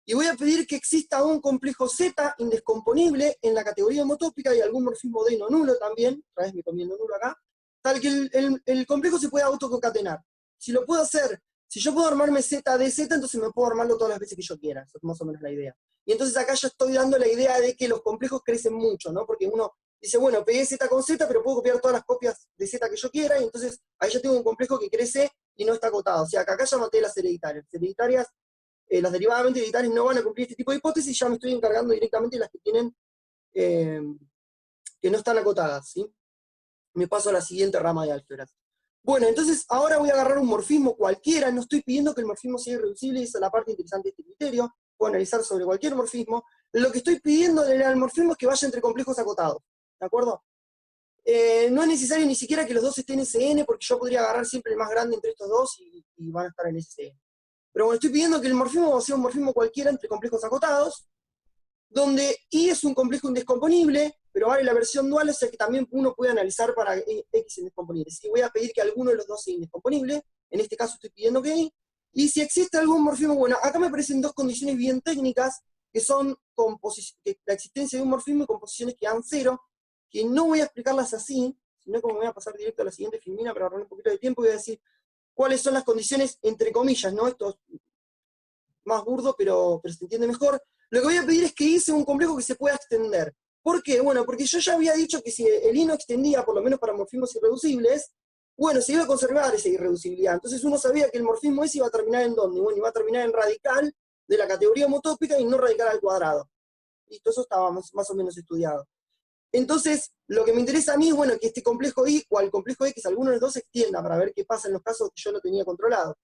[SPEAKER 2] Y voy a pedir que exista un complejo Z indescomponible en la categoría homotópica y algún morfismo D no nulo también. Otra vez me comí el no nulo acá. Tal que el complejo se pueda autoconcatenar. si lo puedo hacer, si yo puedo armarme Z de Z, entonces me puedo armarlo todas las veces que yo quiera. Esa es más o menos la idea. Y entonces acá yo estoy dando la idea de que los complejos crecen mucho, ¿no? Porque uno dice, bueno, pegué Z con Z, pero puedo copiar todas las copias de Z que yo quiera, y entonces ahí yo tengo un complejo que crece y no está acotado. O sea, que acá ya maté las hereditarias. Las hereditarias, las derivadamente hereditarias no van a cumplir este tipo de hipótesis, ya me estoy encargando directamente de las que tienen, que no están acotadas, ¿sí? Me paso a la siguiente rama de álgebras. Bueno, entonces ahora voy a agarrar un morfismo cualquiera, no estoy pidiendo que el morfismo sea irreducible, esa es la parte interesante de este criterio, puedo analizar sobre cualquier morfismo. Lo que estoy pidiendo al morfismo es que vaya entre complejos acotados, ¿de acuerdo? No es necesario ni siquiera que los dos estén en SN, porque yo podría agarrar siempre el más grande entre estos dos y van a estar en SN. Pero bueno, estoy pidiendo que el morfismo sea un morfismo cualquiera entre complejos acotados, donde I es un complejo indescomponible, pero vale la versión dual, o sea que también uno puede analizar para X indescomponible. Si voy a pedir que alguno de los dos sea indescomponible, en este caso estoy pidiendo que I, y si existe algún morfismo, bueno, acá me aparecen dos condiciones bien técnicas, que son que la existencia de un morfismo y composiciones que dan cero, que no voy a explicarlas así, sino como voy a pasar directo a la siguiente filmina para ahorrar un poquito de tiempo, y voy a decir cuáles son las condiciones entre comillas, ¿no? Esto es más burdo, pero se entiende mejor. Lo que voy a pedir es que I sea un complejo que se pueda extender. ¿Por qué? Bueno, porque yo ya había dicho que si el I no extendía, por lo menos para morfismos irreducibles, bueno, se iba a conservar esa irreducibilidad. Entonces uno sabía que el morfismo ese iba a terminar en ¿dónde? Bueno, iba a terminar en radical de la categoría homotópica y no radical al cuadrado. Listo, eso estaba más o menos estudiado. Entonces, lo que me interesa a mí es, bueno, que este complejo I o al complejo X, alguno de los dos se extienda para ver qué pasa en los casos que yo lo tenía controlado.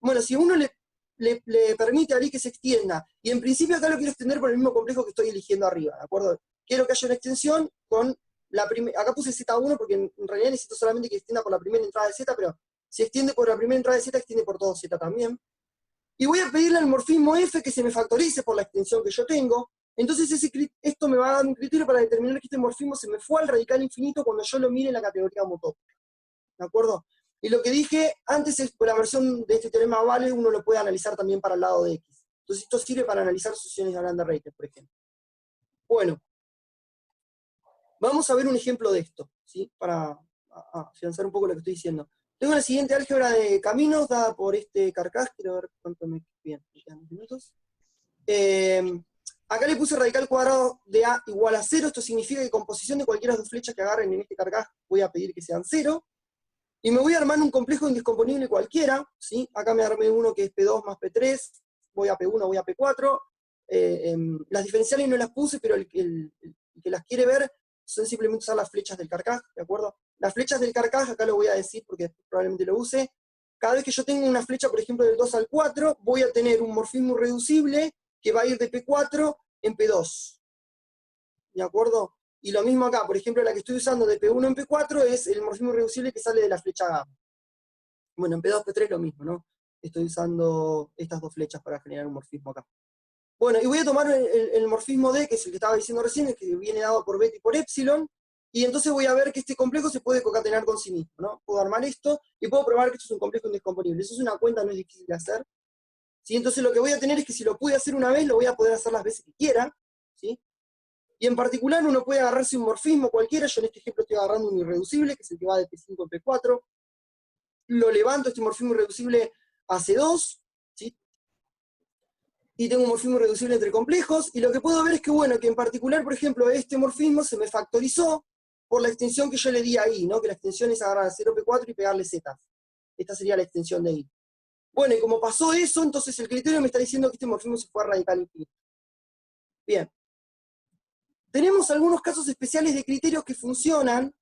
[SPEAKER 2] Bueno, si uno le permite a I que se extienda, y en principio acá lo quiero extender por el mismo complejo que estoy eligiendo arriba, ¿de acuerdo? Quiero que haya una extensión con la primera, acá puse Z1 porque en realidad necesito solamente que extienda por la primera entrada de Z, pero si extiende por la primera entrada de Z, extiende por todo Z también. Y voy a pedirle al morfismo F que se me factorice por la extensión que yo tengo. Entonces esto me va a dar un criterio para determinar que este morfismo se me fue al radical infinito cuando yo lo mire en la categoría homotópica. ¿De acuerdo? Y lo que dije antes es, por la versión de este teorema vale, uno lo puede analizar también para el lado de X. Entonces esto sirve para analizar sucesiones de Aranda-Reiter, por ejemplo. Bueno, vamos a ver un ejemplo de esto, ¿sí? Para afianzar un poco lo que estoy diciendo. Tengo la siguiente álgebra de caminos dada por este Carcas, quiero ver cuánto me quedan unos minutos. Acá le puse radical cuadrado de A igual a 0, esto significa que con posición de cualquiera de las dos flechas que agarren en este Carcas voy a pedir que sean 0. Y me voy a armar un complejo indescomponible cualquiera, ¿sí? Acá me armé uno que es P2 más P3, voy a P1, voy a P4. Las diferenciales no las puse, pero el que las quiere ver son simplemente usar las flechas del Carcaj, ¿de acuerdo? Las flechas del Carcaj, acá lo voy a decir porque probablemente lo use. Cada vez que yo tenga una flecha, por ejemplo, del 2 al 4, voy a tener un morfismo irreducible que va a ir de P4 en P2. ¿De acuerdo? Y lo mismo acá, por ejemplo, la que estoy usando de P1 en P4 es el morfismo irreducible que sale de la flecha gamma. Bueno, en P2, P3 lo mismo, ¿no? Estoy usando estas dos flechas para generar un morfismo acá. Bueno, y voy a tomar el morfismo D, que es el que estaba diciendo recién, el que viene dado por beta y por epsilon, y entonces voy a ver que este complejo se puede concatenar con sí mismo, ¿no? Puedo armar esto, y puedo probar que esto es un complejo indescomponible. Eso es una cuenta, no es difícil de hacer. ¿Sí? Entonces lo que voy a tener es que si lo pude hacer una vez, lo voy a poder hacer las veces que quiera, ¿sí? Y en particular uno puede agarrarse un morfismo cualquiera, yo en este ejemplo estoy agarrando un irreducible, que es el que va de P5 a P4, lo levanto este morfismo irreducible a C2, ¿sí? Y tengo un morfismo irreducible entre complejos, y lo que puedo ver es que, bueno, que en particular, por ejemplo, este morfismo se me factorizó por la extensión que yo le di a I, ¿no? Que la extensión es agarrar 0P4 y pegarle Z. Esta sería la extensión de I. Bueno, y como pasó eso, entonces el criterio me está diciendo que este morfismo se fue a radical infinito. Bien. Tenemos algunos casos especiales de criterios que funcionan,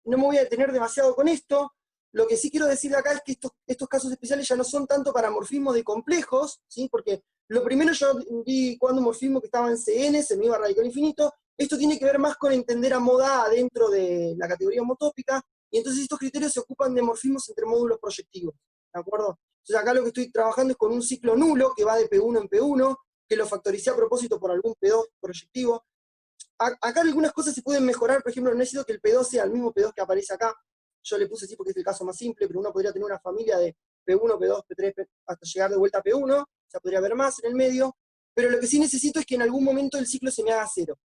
[SPEAKER 2] no me voy a detener demasiado con esto. Lo que sí quiero decir acá es que estos casos especiales ya no son tanto para morfismos de complejos, ¿sí? Porque lo primero yo vi cuando un morfismo que estaba en CN se me iba a radical infinito. Esto tiene que ver más con entender a moda dentro de la categoría homotópica, y entonces estos criterios se ocupan de morfismos entre módulos proyectivos, ¿de acuerdo? Entonces acá lo que estoy trabajando es con un ciclo nulo que va de P1 en P1, que lo factoricé a propósito por algún P2 proyectivo. Acá algunas cosas se pueden mejorar, por ejemplo, no necesito que el P2 sea el mismo P2 que aparece acá. Yo le puse así porque es el caso más simple, pero uno podría tener una familia de P1, P2, P3, hasta llegar de vuelta a P1, o sea, podría haber más en el medio, pero lo que sí necesito es que en algún momento el ciclo se me haga cero.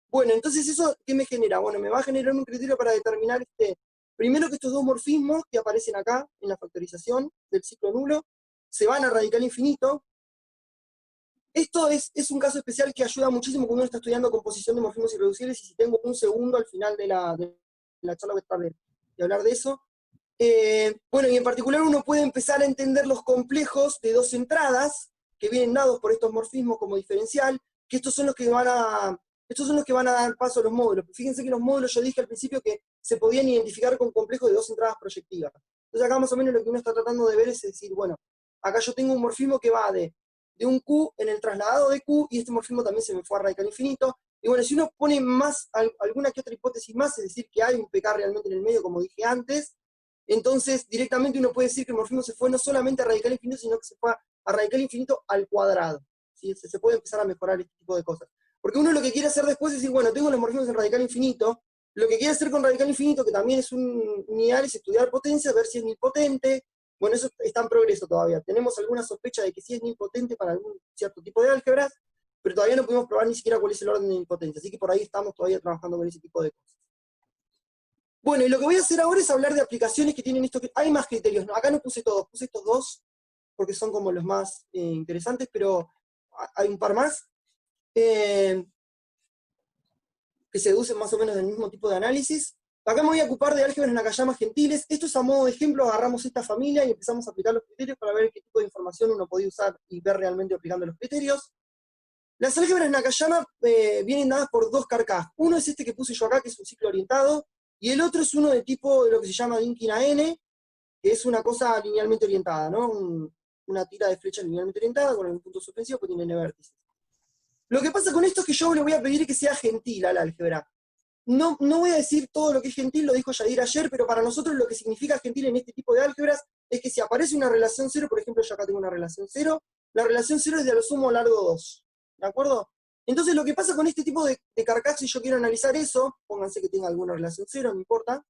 [SPEAKER 2] Bueno, entonces eso, ¿qué me genera? Bueno, me va a generar un criterio para determinar Primero que estos dos morfismos que aparecen acá, en la factorización del ciclo nulo, se van a radical infinito. Esto es un caso especial que ayuda muchísimo cuando uno está estudiando composición de morfismos irreducibles, y si tengo un segundo al final de la charla voy a tratar de hablar de eso. Bueno, y en particular uno puede empezar a entender los complejos de dos entradas que vienen dados por estos morfismos como diferencial, que estos son los que van a dar paso a los módulos. Fíjense que los módulos yo dije al principio que se podían identificar con complejos de dos entradas proyectivas. Entonces acá más o menos lo que uno está tratando de ver es decir, bueno, acá yo tengo un morfismo que va de un Q en el trasladado de Q, y este morfismo también se me fue a radical infinito. Y bueno, si uno pone más, alguna que otra hipótesis más, es decir, que hay un PK realmente en el medio, como dije antes, entonces directamente uno puede decir que el morfismo se fue no solamente a radical infinito, sino que se fue a radical infinito al cuadrado. ¿Sí? Se puede empezar a mejorar este tipo de cosas. Porque uno lo que quiere hacer después es decir, bueno, tengo los morfismos en radical infinito, lo que quiere hacer con radical infinito, que también es un ideal, es estudiar potencia, ver si es nilpotente. Bueno, eso está en progreso todavía. Tenemos alguna sospecha de que sí es nilpotente para algún cierto tipo de álgebras, pero todavía no pudimos probar ni siquiera cuál es el orden de nilpotencia. Así que por ahí estamos todavía trabajando con ese tipo de cosas. Bueno, y lo que voy a hacer ahora es hablar de aplicaciones que tienen esto. Hay más criterios, ¿no? Acá no puse todos, puse estos dos, porque son como los más interesantes, pero hay un par más, que se deducen más o menos del mismo tipo de análisis. Acá me voy a ocupar de álgebras Nakayama gentiles. Esto es a modo de ejemplo, agarramos esta familia y empezamos a aplicar los criterios para ver qué tipo de información uno podía usar y ver realmente aplicando los criterios. Las álgebras Nakayama vienen dadas por dos carcaj. Uno es este que puse yo acá, que es un ciclo orientado, y el otro es uno de tipo de lo que se llama Dynkin N, que es una cosa linealmente orientada, ¿no? Una tira de flecha linealmente orientada con un punto suspensivo que tiene n vértices. Lo que pasa con esto es que yo le voy a pedir que sea gentil al álgebra. No voy a decir todo lo que es gentil, lo dijo Yadir ayer, pero para nosotros lo que significa gentil en este tipo de álgebras es que si aparece una relación cero, por ejemplo yo acá tengo una relación cero, la relación cero es de a lo sumo largo 2, ¿de acuerdo? Entonces lo que pasa con este tipo de carcaj, si yo quiero analizar eso, pónganse que tenga alguna relación cero, no importa,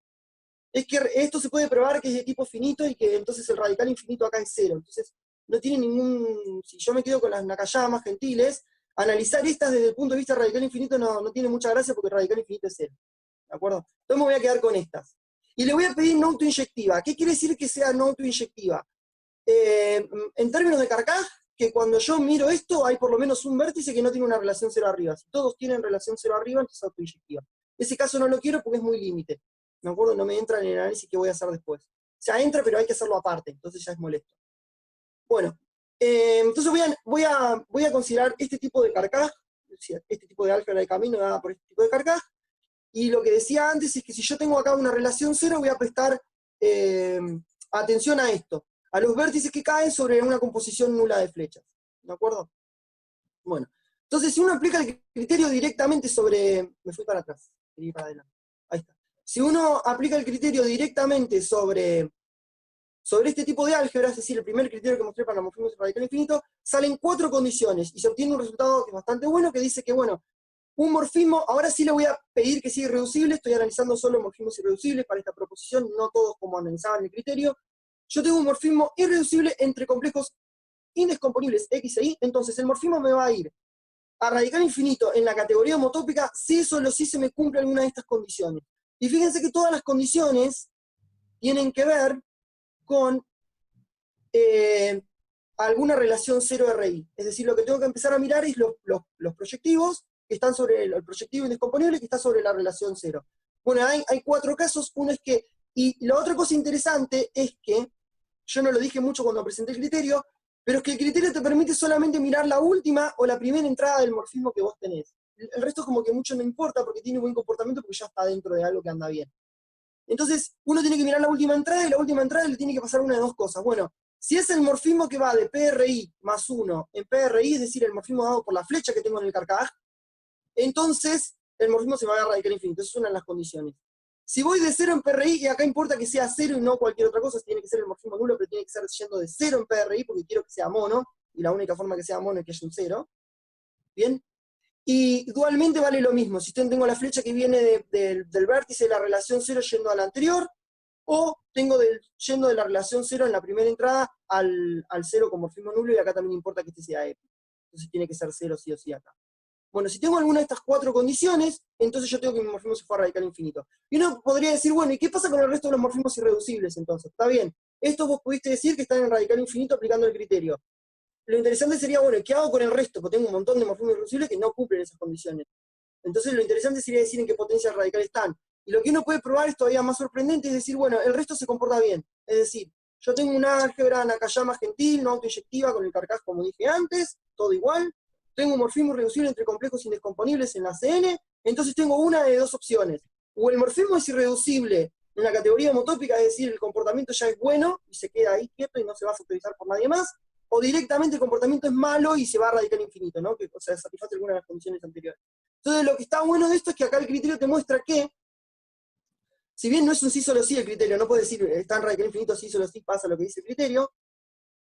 [SPEAKER 2] es que esto se puede probar que es de tipo finito y que entonces el radical infinito acá es cero. Entonces no tiene ningún, si yo me quedo con las Nakayama gentiles, analizar estas desde el punto de vista radical infinito no tiene mucha gracia porque el radical infinito es cero. ¿De acuerdo? Entonces me voy a quedar con estas. Y le voy a pedir no autoinyectiva. ¿Qué quiere decir que sea no autoinyectiva? En términos de carcaj, que cuando yo miro esto hay por lo menos un vértice que no tiene una relación cero arriba. Si todos tienen relación cero arriba, entonces es autoinyectiva. Ese caso no lo quiero porque es muy límite. ¿De acuerdo? No me entra en el análisis que voy a hacer después. O sea, entra, pero hay que hacerlo aparte, entonces ya es molesto. Bueno, entonces voy a considerar este tipo de carcaj, este tipo de álgebra de camino dada por este tipo de carcaj, y lo que decía antes es que si yo tengo acá una relación cero, voy a prestar atención a esto, a los vértices que caen sobre una composición nula de flechas. ¿De acuerdo? Bueno, entonces si uno aplica el criterio directamente sobre... Me fui para atrás, quería ir para adelante. Ahí está. Si uno aplica el criterio directamente sobre este tipo de álgebra, es decir, el primer criterio que mostré para la morfismo radical infinito, salen 4 condiciones y se obtiene un resultado que es bastante bueno, que dice que, bueno, un morfismo, ahora sí le voy a pedir que sea irreducible, estoy analizando solo morfismos irreducibles para esta proposición, no todos como analizaban el criterio. Yo tengo un morfismo irreducible entre complejos indescomponibles X e Y, entonces el morfismo me va a ir a radical infinito en la categoría homotópica si solo si se me cumple alguna de estas condiciones. Y fíjense que todas las condiciones tienen que ver con alguna relación 0RI. Es decir, lo que tengo que empezar a mirar es los proyectivos que están sobre el proyectivo indescomponible que está sobre la relación 0. Bueno, hay 4 casos. Uno es que, y la otra cosa interesante es que, yo no lo dije mucho cuando presenté el criterio, pero es que el criterio te permite solamente mirar la última o la primera entrada del morfismo que vos tenés. El resto como que mucho no importa porque tiene buen comportamiento porque ya está dentro de algo que anda bien. Entonces, uno tiene que mirar la última entrada y la última entrada le tiene que pasar una de dos cosas. Bueno, si es el morfismo que va de PRI más 1 en PRI, es decir, el morfismo dado por la flecha que tengo en el carcaj, entonces el morfismo se va a dar radical infinito. Esa es una de las condiciones. Si voy de 0 en PRI, y acá importa que sea 0 y no cualquier otra cosa, tiene que ser el morfismo nulo, pero tiene que ser yendo de 0 en PRI porque quiero que sea mono, y la única forma que sea mono es que haya un 0. ¿Bien? Y dualmente vale lo mismo, si tengo la flecha que viene del vértice de la relación 0 yendo a la anterior, o tengo yendo de la relación 0 en la primera entrada al 0 como morfismo nulo, y acá también importa que este sea E. Entonces tiene que ser 0 sí o sí acá. Bueno, si tengo alguna de estas 4 condiciones, entonces yo tengo que mi morfismo se fue a radical infinito. Y uno podría decir, bueno, ¿y qué pasa con el resto de los morfismos irreducibles entonces? Está bien, estos vos pudiste decir que están en radical infinito aplicando el criterio. Lo interesante sería, bueno, ¿qué hago con el resto? Porque tengo un montón de morfismos irreducibles que no cumplen esas condiciones. Entonces lo interesante sería decir en qué potencia radical están. Y lo que uno puede probar es todavía más sorprendente, es decir, bueno, el resto se comporta bien. Es decir, yo tengo una álgebra Nakayama gentil, no autoinyectiva, con el carcaj como dije antes, todo igual. Tengo un morfismo irreducible entre complejos indescomponibles en la CN, entonces tengo una de 2 opciones. O el morfismo es irreducible en la categoría homotópica, es decir, el comportamiento ya es bueno y se queda ahí quieto y no se va a factorizar por nadie más, o directamente el comportamiento es malo y se va a radical infinito, ¿no? Que, o sea, satisface alguna de las condiciones anteriores. Entonces lo que está bueno de esto es que acá el criterio te muestra que, si bien no es un sí solo sí el criterio, no puedes decir está en radical infinito, sí solo sí pasa lo que dice el criterio,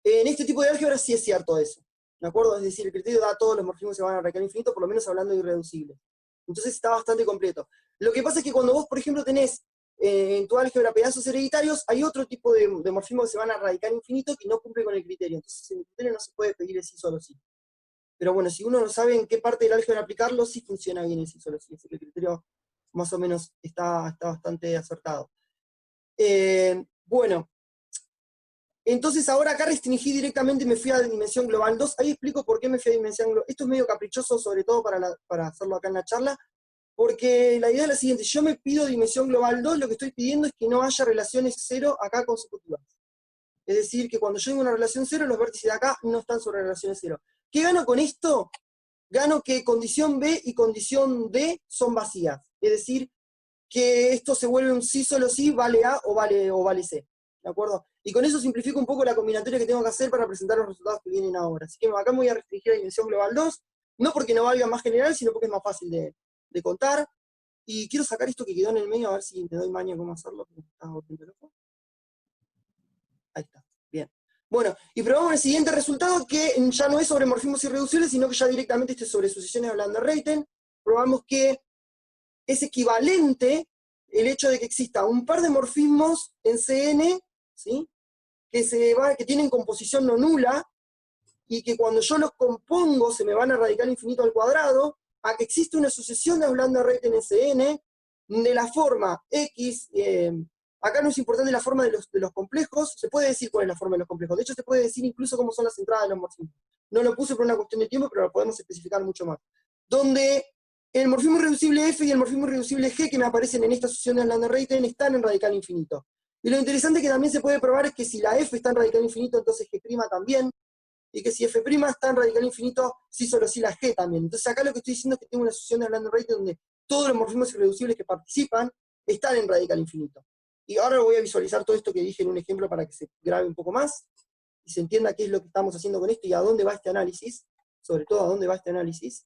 [SPEAKER 2] en este tipo de álgebra sí es cierto eso. ¿De acuerdo? Es decir, el criterio da a todos los morfismos que se van a radical infinito, por lo menos hablando de irreducibles. Entonces está bastante completo. Lo que pasa es que cuando vos, por ejemplo, tenés en tu álgebra pedazos hereditarios, hay otro tipo de morfismos que se van a radical infinito que no cumple con el criterio. Entonces en el criterio no se puede pedir el sí solo sí. Pero bueno, si uno no sabe en qué parte del álgebra aplicarlo, sí funciona bien el sí solo sí. Así que el criterio más o menos está bastante acertado. Bueno, entonces ahora acá restringí directamente y me fui a dimensión global 2. Ahí explico por qué me fui a dimensión global. Esto es medio caprichoso, sobre todo para hacerlo acá en la charla, porque la idea es la siguiente: si yo me pido dimensión global 2, lo que estoy pidiendo es que no haya relaciones 0 acá consecutivas. Es decir, que cuando yo tengo una relación 0, los vértices de acá no están sobre relaciones 0. ¿Qué gano con esto? Gano que condición B y condición D son vacías. Es decir, que esto se vuelve un sí solo sí, vale A o vale C. ¿De acuerdo? Y con eso simplifico un poco la combinatoria que tengo que hacer para presentar los resultados que vienen ahora. Así que acá me voy a restringir a dimensión global 2, no porque no valga más general, sino porque es más fácil de contar. Y quiero sacar esto que quedó en el medio, a ver si te doy maña cómo hacerlo. Ahí está, bien. Bueno, y probamos el siguiente resultado, que ya no es sobre morfismos irreducibles, sino que ya directamente es sobre sucesiones de Lander-Reyten. Probamos que es equivalente el hecho de que exista un par de morfismos en CN, ¿sí? que tienen composición no nula, y que cuando yo los compongo se me van a radical infinito al cuadrado, a que existe una sucesión de Lander-Reyten en CN de la forma X. Acá no es importante la forma de los complejos, se puede decir cuál es la forma de los complejos. De hecho, se puede decir incluso cómo son las entradas de los morfismos. No lo puse por una cuestión de tiempo, pero lo podemos especificar mucho más. Donde el morfismo irreducible F y el morfismo irreducible G que me aparecen en esta sucesión de Lander-Reyten están en radical infinito. Y lo interesante que también se puede probar es que si la F está en radical infinito, entonces G' también. Y que si F' está en radical infinito, sí solo sí la G también. Entonces acá lo que estoy diciendo es que tengo una sucesión de Lander-Reyten donde todos los morfismos irreducibles que participan están en radical infinito. Y ahora voy a visualizar todo esto que dije en un ejemplo para que se grabe un poco más y se entienda qué es lo que estamos haciendo con esto y a dónde va este análisis, sobre todo a dónde va este análisis.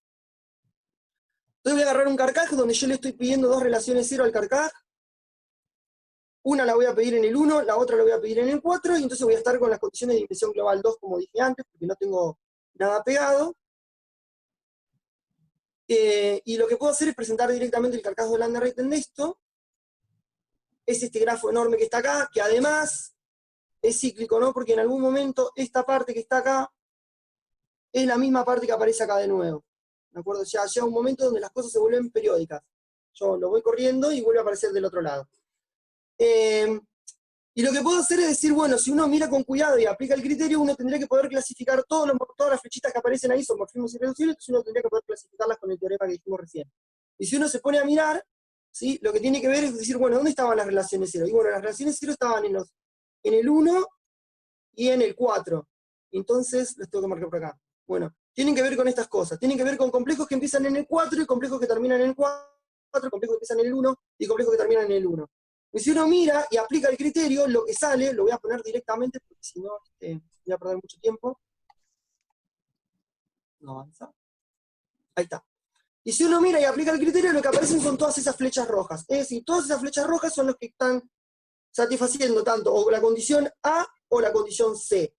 [SPEAKER 2] Entonces voy a agarrar un carcaj donde yo le estoy pidiendo 2 relaciones 0 al carcaj. Una la voy a pedir en el 1, la otra la voy a pedir en el 4, y entonces voy a estar con las condiciones de dimensión global 2, como dije antes, porque no tengo nada pegado. Y lo que puedo hacer es presentar directamente el carcaj de Lander-Reyten de esto. Es este grafo enorme que está acá, que además es cíclico, ¿no? Porque en algún momento esta parte que está acá es la misma parte que aparece acá de nuevo. ¿De acuerdo? O sea, llega un momento donde las cosas se vuelven periódicas. Yo lo voy corriendo y vuelve a aparecer del otro lado. Y lo que puedo hacer es decir, bueno, si uno mira con cuidado y aplica el criterio, uno tendría que poder clasificar todas las flechitas que aparecen ahí son morfismos irreducibles, entonces uno tendría que poder clasificarlas con el teorema que dijimos recién. Y si uno se pone a mirar, ¿sí? Lo que tiene que ver es decir, bueno, ¿dónde estaban las relaciones 0? Y bueno, las relaciones 0 estaban en el 1 y en el 4. Entonces, les tengo que marcar por acá. Bueno, tienen que ver con estas cosas. Tienen que ver con complejos que empiezan en el 4 y complejos que terminan en el 4, complejos que empiezan en el 1 y complejos que terminan en el 1. Y si uno mira y aplica el criterio, lo que sale, lo voy a poner directamente, porque si no voy a perder mucho tiempo. No avanza. Ahí está. Y si uno mira y aplica el criterio, lo que aparecen son todas esas flechas rojas. Es decir, todas esas flechas rojas son los que están satisfaciendo tanto o la condición A o la condición C.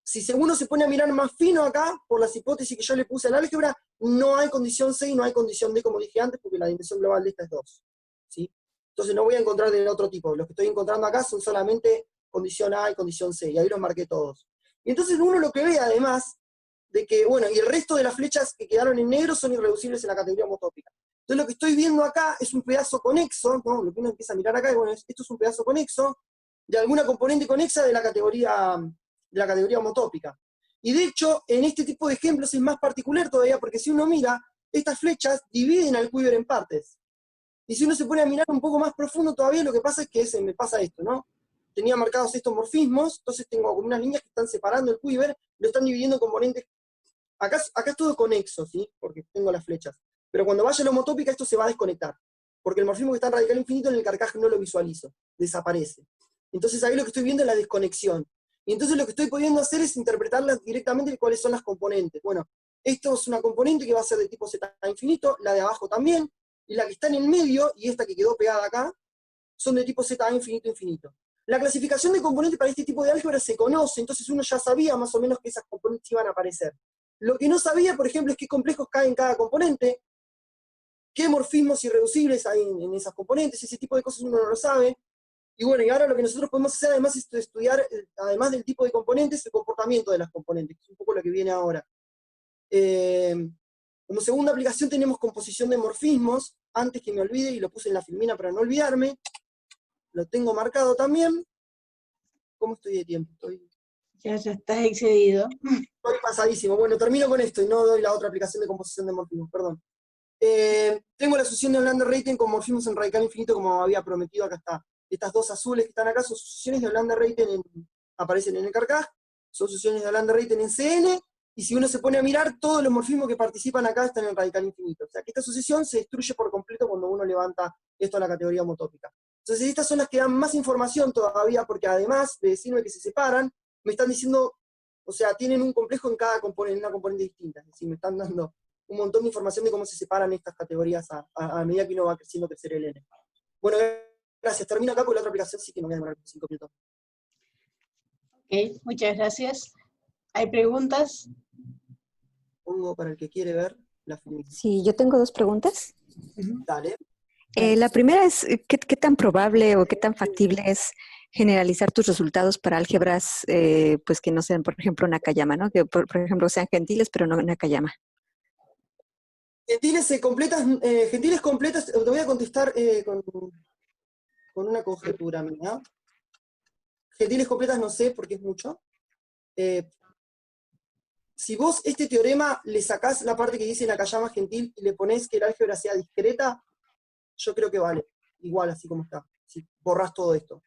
[SPEAKER 2] Si uno se pone a mirar más fino acá, por las hipótesis que yo le puse al álgebra, no hay condición C y no hay condición D, como dije antes, porque la dimensión global de esta es 2. ¿Sí? Entonces no voy a encontrar de otro tipo. Los que estoy encontrando acá son solamente condición A y condición C, y ahí los marqué todos. Y entonces uno lo que ve además de que, bueno, y el resto de las flechas que quedaron en negro son irreducibles en la categoría homotópica. Entonces lo que estoy viendo acá es un pedazo conexo, ¿no? Lo que uno empieza a mirar acá, bueno, esto es un pedazo conexo de alguna componente conexa de la categoría homotópica. Y de hecho, en este tipo de ejemplos es más particular todavía, porque si uno mira, estas flechas dividen al quiver en partes. Y si uno se pone a mirar un poco más profundo todavía, lo que pasa es que me pasa esto, ¿no? Tenía marcados estos morfismos, entonces tengo como unas líneas que están separando el quiver, lo están dividiendo en componentes. Acá es todo conexo, ¿sí? Porque tengo las flechas. Pero cuando vaya a la homotópica esto se va a desconectar. Porque el morfismo que está en radical infinito en el carcaj no lo visualizo, desaparece. Entonces ahí lo que estoy viendo es la desconexión. Y entonces lo que estoy pudiendo hacer es interpretarlas directamente de cuáles son las componentes. Bueno, esto es una componente que va a ser de tipo Z infinito, la de abajo también, y la que está en el medio, y esta que quedó pegada acá, son de tipo Z infinito infinito. La clasificación de componentes para este tipo de álgebra se conoce, entonces uno ya sabía más o menos que esas componentes iban a aparecer. Lo que no sabía, por ejemplo, es qué complejos caen en cada componente, qué morfismos irreducibles hay en esas componentes, ese tipo de cosas uno no lo sabe. Y bueno, y ahora lo que nosotros podemos hacer además es estudiar, además del tipo de componentes, el comportamiento de las componentes, que es un poco lo que viene ahora. Como segunda aplicación tenemos composición de morfismos, antes que me olvide, y lo puse en la filmina para no olvidarme, lo tengo marcado también. ¿Cómo estoy de tiempo?
[SPEAKER 1] Ya estás excedido.
[SPEAKER 2] Estoy pasadísimo. Bueno, termino con esto y no doy la otra aplicación de composición de morfismos, perdón. Tengo la asociación de Hollander-Reyten con morfismos en radical infinito, como había prometido. Acá está. Estas dos azules que están acá son asociaciones de Hollander-Reyten, aparecen en el carcaj, son asociaciones de Hollander-Reyten en CN, y si uno se pone a mirar, todos los morfismos que participan acá están en radical infinito. O sea que esta asociación se destruye por completo cuando uno levanta esto a la categoría homotópica. Entonces estas son las que dan más información todavía, porque además de decirme que se separan, me están diciendo, o sea, tienen un complejo en cada componente, en una componente distinta. Es decir, me están dando un montón de información de cómo se separan estas categorías a medida que uno va creciendo, crecer el N. Bueno, gracias. Termino acá porque la otra aplicación sí que no voy a demorar 5 minutos.
[SPEAKER 1] Ok, muchas gracias. ¿Hay preguntas?
[SPEAKER 2] Pongo para el que quiere ver la filmina.
[SPEAKER 3] Sí, yo tengo dos preguntas.
[SPEAKER 2] Dale.
[SPEAKER 3] La primera es, ¿qué tan probable o qué tan factible es generalizar tus resultados para álgebras pues que no sean, por ejemplo, Nakayama, ¿no? Que, por ejemplo, sean gentiles, pero no Nakayama?
[SPEAKER 2] Gentiles completas, te voy a contestar con una conjetura mía. Gentiles completas no sé porque es mucho. Si vos este teorema le sacás la parte que dice Nakayama gentil y le ponés que el álgebra sea discreta, yo creo que vale. Igual, así como está. Si borrás todo esto.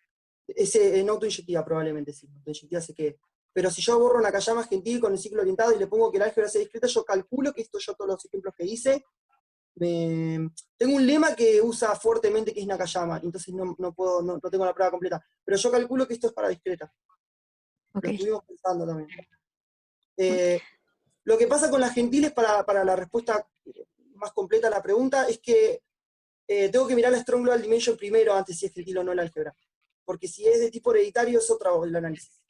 [SPEAKER 2] Ese en autoinyectiva probablemente sí. Autoinyectiva se quede. Pero si yo borro Nakayama gentil con el ciclo orientado y le pongo que el álgebra sea discreta, yo calculo que esto, yo todos los ejemplos que hice, tengo un lema que usa fuertemente que es Nakayama, entonces no tengo la prueba completa. Pero yo calculo que esto es para discreta.
[SPEAKER 3] Okay.
[SPEAKER 2] Lo estuvimos pensando también. Lo que pasa con las gentiles, para la respuesta más completa a la pregunta, es que tengo que mirar la Strong Global Dimension primero antes si es gentil o no el álgebra. Porque si es de tipo hereditario es otra el análisis.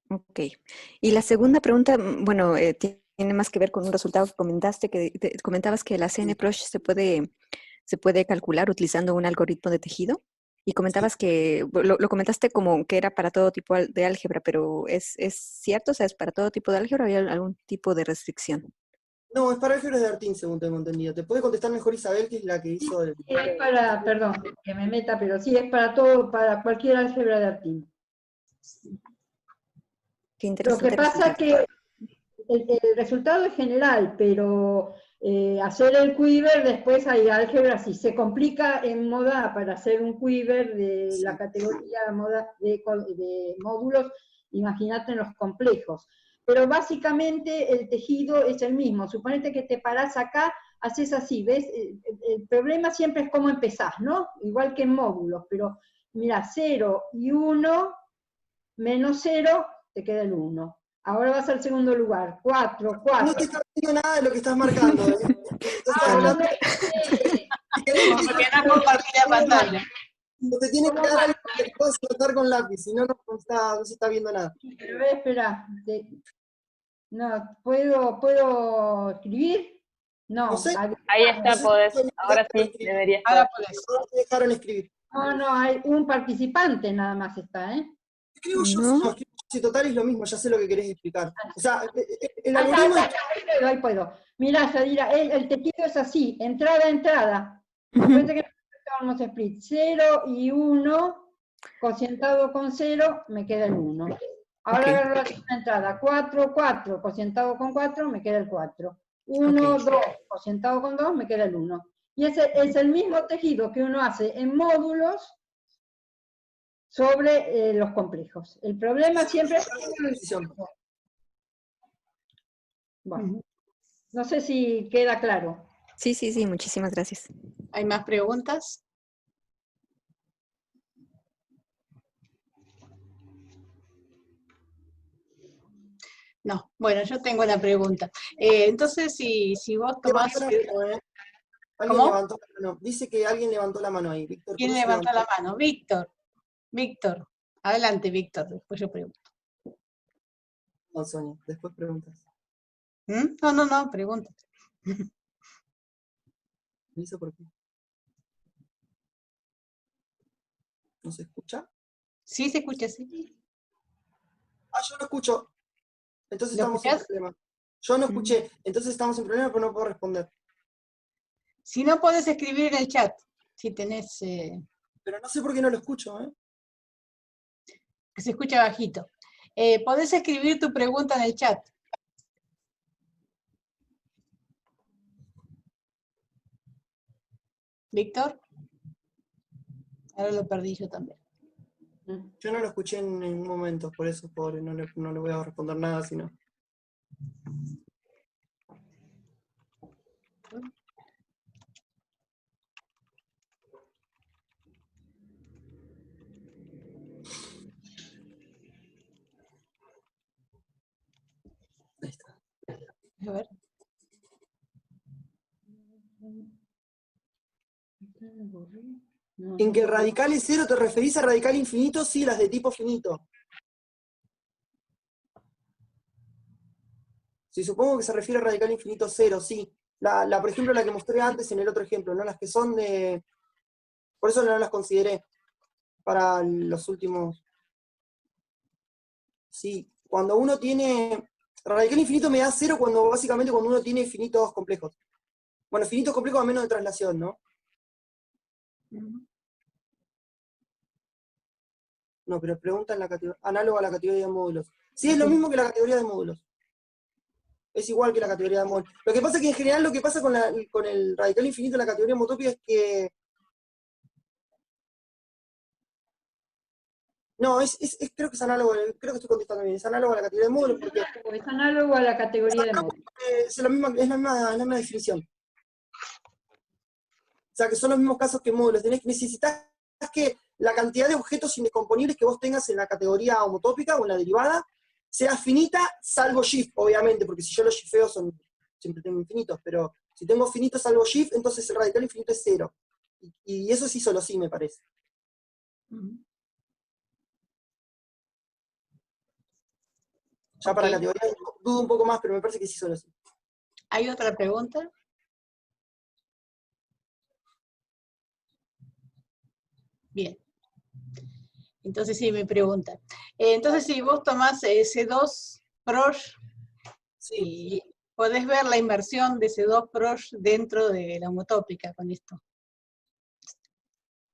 [SPEAKER 3] Ok. Y la segunda pregunta, bueno, tiene más que ver con un resultado que comentaste, comentabas que la CNPROSH se puede calcular utilizando un algoritmo de tejido. Y comentabas que, lo comentaste como que era para todo tipo de álgebra, pero ¿es cierto? O sea, ¿es para todo tipo de álgebra o hay algún tipo de restricción?
[SPEAKER 2] No, es para álgebras de Artin, según tengo entendido. Te puede contestar mejor Isabel, que es la que hizo el...
[SPEAKER 4] Es para, perdón, que me meta, pero sí, es para todo, para cualquier álgebra de Artin.
[SPEAKER 3] Qué interesante.
[SPEAKER 4] Lo que pasa es que el resultado es general, pero hacer el quiver, después hay álgebras, si se complica en moda para hacer un quiver de la categoría moda de módulos, imagínate en los complejos. Pero básicamente el tejido es el mismo. Suponete que te parás acá, haces así, ¿ves? El problema siempre es cómo empezás, ¿no? Igual que en módulos, pero mira, 0 y 1, menos 0, te queda el 1. Ahora vas al segundo lugar, 4, 4.
[SPEAKER 2] No te está viendo nada de lo que estás marcando.
[SPEAKER 1] Porque no compartí la pantalla.
[SPEAKER 2] No te tiene que dar algo que puedas anotar con lápiz, si no, no se está viendo nada.
[SPEAKER 4] Pero espera, no, ¿puedo escribir? No,
[SPEAKER 2] No sé.
[SPEAKER 5] Ahí está, podés. Ahora sí, debería estar.
[SPEAKER 1] Ahora podés.
[SPEAKER 2] No te dejaron escribir.
[SPEAKER 4] no, hay un participante nada más está, ¿eh?
[SPEAKER 2] Escribo yo,
[SPEAKER 3] No.
[SPEAKER 2] no, escribo y total es lo mismo, ya sé lo que querés explicar. O sea, el algoritmo...
[SPEAKER 4] Ahí puedo. Mirá, Yadira, el tejido es así, entrada a entrada.
[SPEAKER 3] Ujú.
[SPEAKER 4] Acuérdense que nosotros split 0 y 1, cocientado con 0, me queda el 1. Ahora
[SPEAKER 3] Ok.
[SPEAKER 4] agarro la segunda entrada, 4, 4, cocientado con 4, me queda el 4. 1,
[SPEAKER 3] Ok.
[SPEAKER 4] 2, cocientado con 2, me queda el 1. Y ese es el mismo tejido que uno hace en módulos sobre los complejos. El problema siempre es... Bueno, no sé si queda claro.
[SPEAKER 3] Sí, sí, sí, muchísimas gracias.
[SPEAKER 1] ¿Hay más preguntas? No, bueno, yo tengo una pregunta. Entonces, si vos tomás...
[SPEAKER 2] Alguien
[SPEAKER 1] ¿Cómo?
[SPEAKER 2] levantó la mano. Dice que alguien levantó la mano ahí. Víctor
[SPEAKER 1] ¿Quién
[SPEAKER 2] Cruz
[SPEAKER 1] levantó
[SPEAKER 2] levantó.
[SPEAKER 1] la mano? Víctor. Víctor. Adelante, Víctor, después yo pregunto.
[SPEAKER 2] No, Sonia, después preguntas.
[SPEAKER 1] No, no, no, pregunta.
[SPEAKER 2] ¿Me hizo por qué? ¿No se escucha?
[SPEAKER 1] Sí, se escucha, sí.
[SPEAKER 2] Ah, yo no escucho. Entonces
[SPEAKER 1] ¿Lo
[SPEAKER 2] estamos en
[SPEAKER 1] escuchás?
[SPEAKER 2] problema. Yo no escuché. Entonces estamos en problema, pero no puedo responder.
[SPEAKER 1] Si no, podés escribir en el chat. Si tenés...
[SPEAKER 2] Pero no sé por qué no lo escucho, ¿eh?
[SPEAKER 1] que se escucha bajito. Podés escribir tu pregunta en el chat. Víctor. Ahora lo perdí yo también.
[SPEAKER 2] Yo no lo escuché en ningún momento, por eso, pobre, no le voy a responder nada, sino... Ahí está.
[SPEAKER 1] A ver.
[SPEAKER 2] ¿En que el radical es cero te referís a radical infinito? Sí, las de tipo finito. Sí, supongo que se refiere a radical infinito cero, sí. Por ejemplo, la que mostré antes en el otro ejemplo, ¿no? Las que son de... Por eso no las consideré para los últimos... Sí, cuando uno tiene... Radical infinito me da cero básicamente cuando uno tiene finitos complejos. Bueno, finitos complejos a menos de traslación, ¿no? No, pero pregunta en la categoría... Análogo a la categoría de módulos. Sí, es lo mismo que la categoría de módulos. Es igual que la categoría de módulos. Lo que pasa es que en general lo que pasa con el radical infinito en la categoría homotópica es que... No, creo que es análogo, creo que estoy contestando bien, es análogo a la categoría de módulos porque...
[SPEAKER 4] Es análogo a la categoría de módulos.
[SPEAKER 2] Es la misma definición. O sea, que son los mismos casos que módulos. Necesitas que la cantidad de objetos indescomponibles que vos tengas en la categoría homotópica o en la derivada sea finita, salvo shift, obviamente, porque si yo los shifteo siempre tengo infinitos, pero si tengo finito salvo shift, entonces el radical infinito es cero. Y eso sí solo sí, me parece. Ya para la categoría dudo un poco más, pero me parece que sí solo sí.
[SPEAKER 1] ¿Hay otra pregunta? Bien. Entonces sí, me pregunta. Entonces si vos tomás C2 Prosh, y podés ver la inversión de C2 Prosh dentro de la homotópica con esto.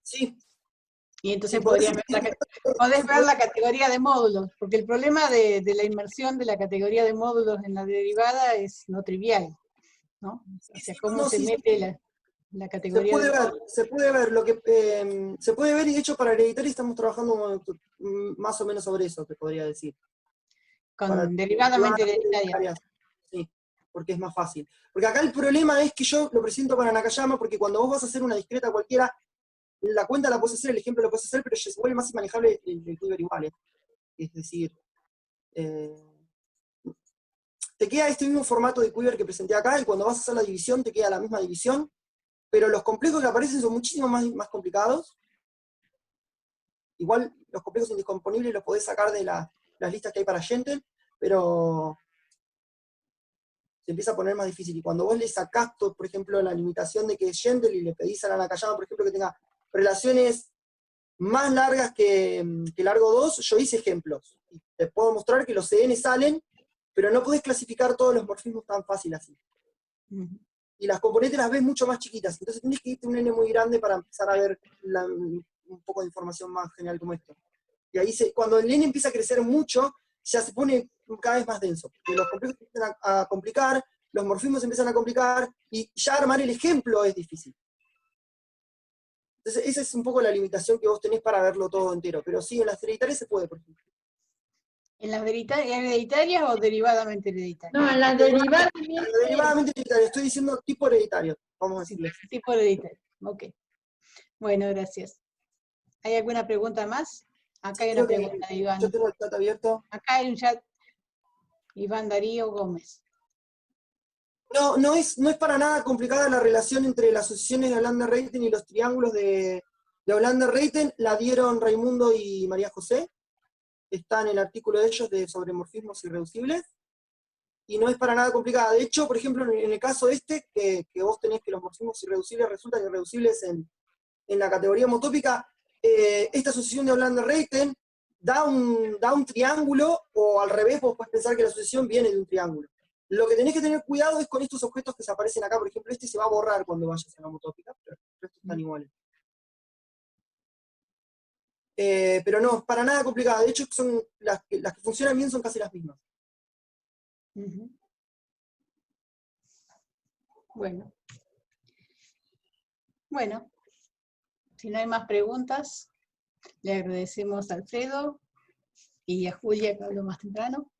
[SPEAKER 2] Sí.
[SPEAKER 1] Y entonces podés ver la categoría de módulos, porque el problema de la inmersión de la categoría de módulos en la derivada es no trivial, ¿no? O sea, cómo se mete la categoría de módulos.
[SPEAKER 2] Se puede ver, se puede ver, y de hecho para hereditaria estamos trabajando más o menos sobre eso, te podría decir.
[SPEAKER 1] Con derivadamente hereditaria.
[SPEAKER 2] Sí, porque es más fácil. Porque acá el problema es que yo lo presento para Nakayama, porque cuando vos vas a hacer una discreta cualquiera, la cuenta la puedes hacer, el ejemplo lo puedes hacer, pero se vuelve más manejable el Quiver igual. Es decir, te queda este mismo formato de Quiver que presenté acá, y cuando vas a hacer la división te queda la misma división, pero los complejos que aparecen son muchísimo más complicados. Igual los complejos indescomponibles los podés sacar de las listas que hay para Gentle, pero se empieza a poner más difícil. Y cuando vos le sacás, por ejemplo, la limitación de que es Gentle y le pedís a la Nakayama, por ejemplo, que tenga relaciones más largas que largo 2, yo hice ejemplos. Y te puedo mostrar que los CN salen, pero no podés clasificar todos los morfismos tan fácil así. Y las componentes las ves mucho más chiquitas, entonces tenés que irte a un N muy grande para empezar a ver un poco de información más general como esto. Y ahí cuando el N empieza a crecer mucho, ya se pone cada vez más denso, porque los complejos empiezan a complicar, los morfismos empiezan a complicar, y ya armar el ejemplo es difícil. Entonces esa es un poco la limitación que vos tenés para verlo todo entero, pero sí, en las hereditarias se puede, por ejemplo.
[SPEAKER 1] ¿En las hereditarias o derivadamente hereditarias?
[SPEAKER 4] No, en las derivadas.
[SPEAKER 2] Derivadamente hereditario, estoy diciendo tipo hereditario, vamos a decirle.
[SPEAKER 1] Tipo hereditario, ok. Bueno, gracias. ¿Hay alguna pregunta más? Acá hay una pregunta de Iván.
[SPEAKER 2] Yo tengo el chat abierto.
[SPEAKER 1] Acá hay un chat. Iván Darío Gómez.
[SPEAKER 2] No es para nada complicada la relación entre las asociaciones de Hollander-Reyten y los triángulos de Hollander-Reyten. La dieron Raimundo y María José. Está en el artículo de ellos sobre morfismos irreducibles. Y no es para nada complicada. De hecho, por ejemplo, en el caso este, que vos tenés que los morfismos irreducibles resultan irreducibles en la categoría homotópica, esta asociación de Hollander-Reyten da un triángulo, o al revés, vos podés pensar que la asociación viene de un triángulo. Lo que tenés que tener cuidado es con estos objetos que se aparecen acá. Por ejemplo, este se va a borrar cuando vayas a la homotópica, pero estos están iguales. Pero no, para nada complicada. De hecho, son las que funcionan bien son casi las mismas.
[SPEAKER 1] Bueno, si no hay más preguntas, le agradecemos a Alfredo y a Julia, que habló más temprano.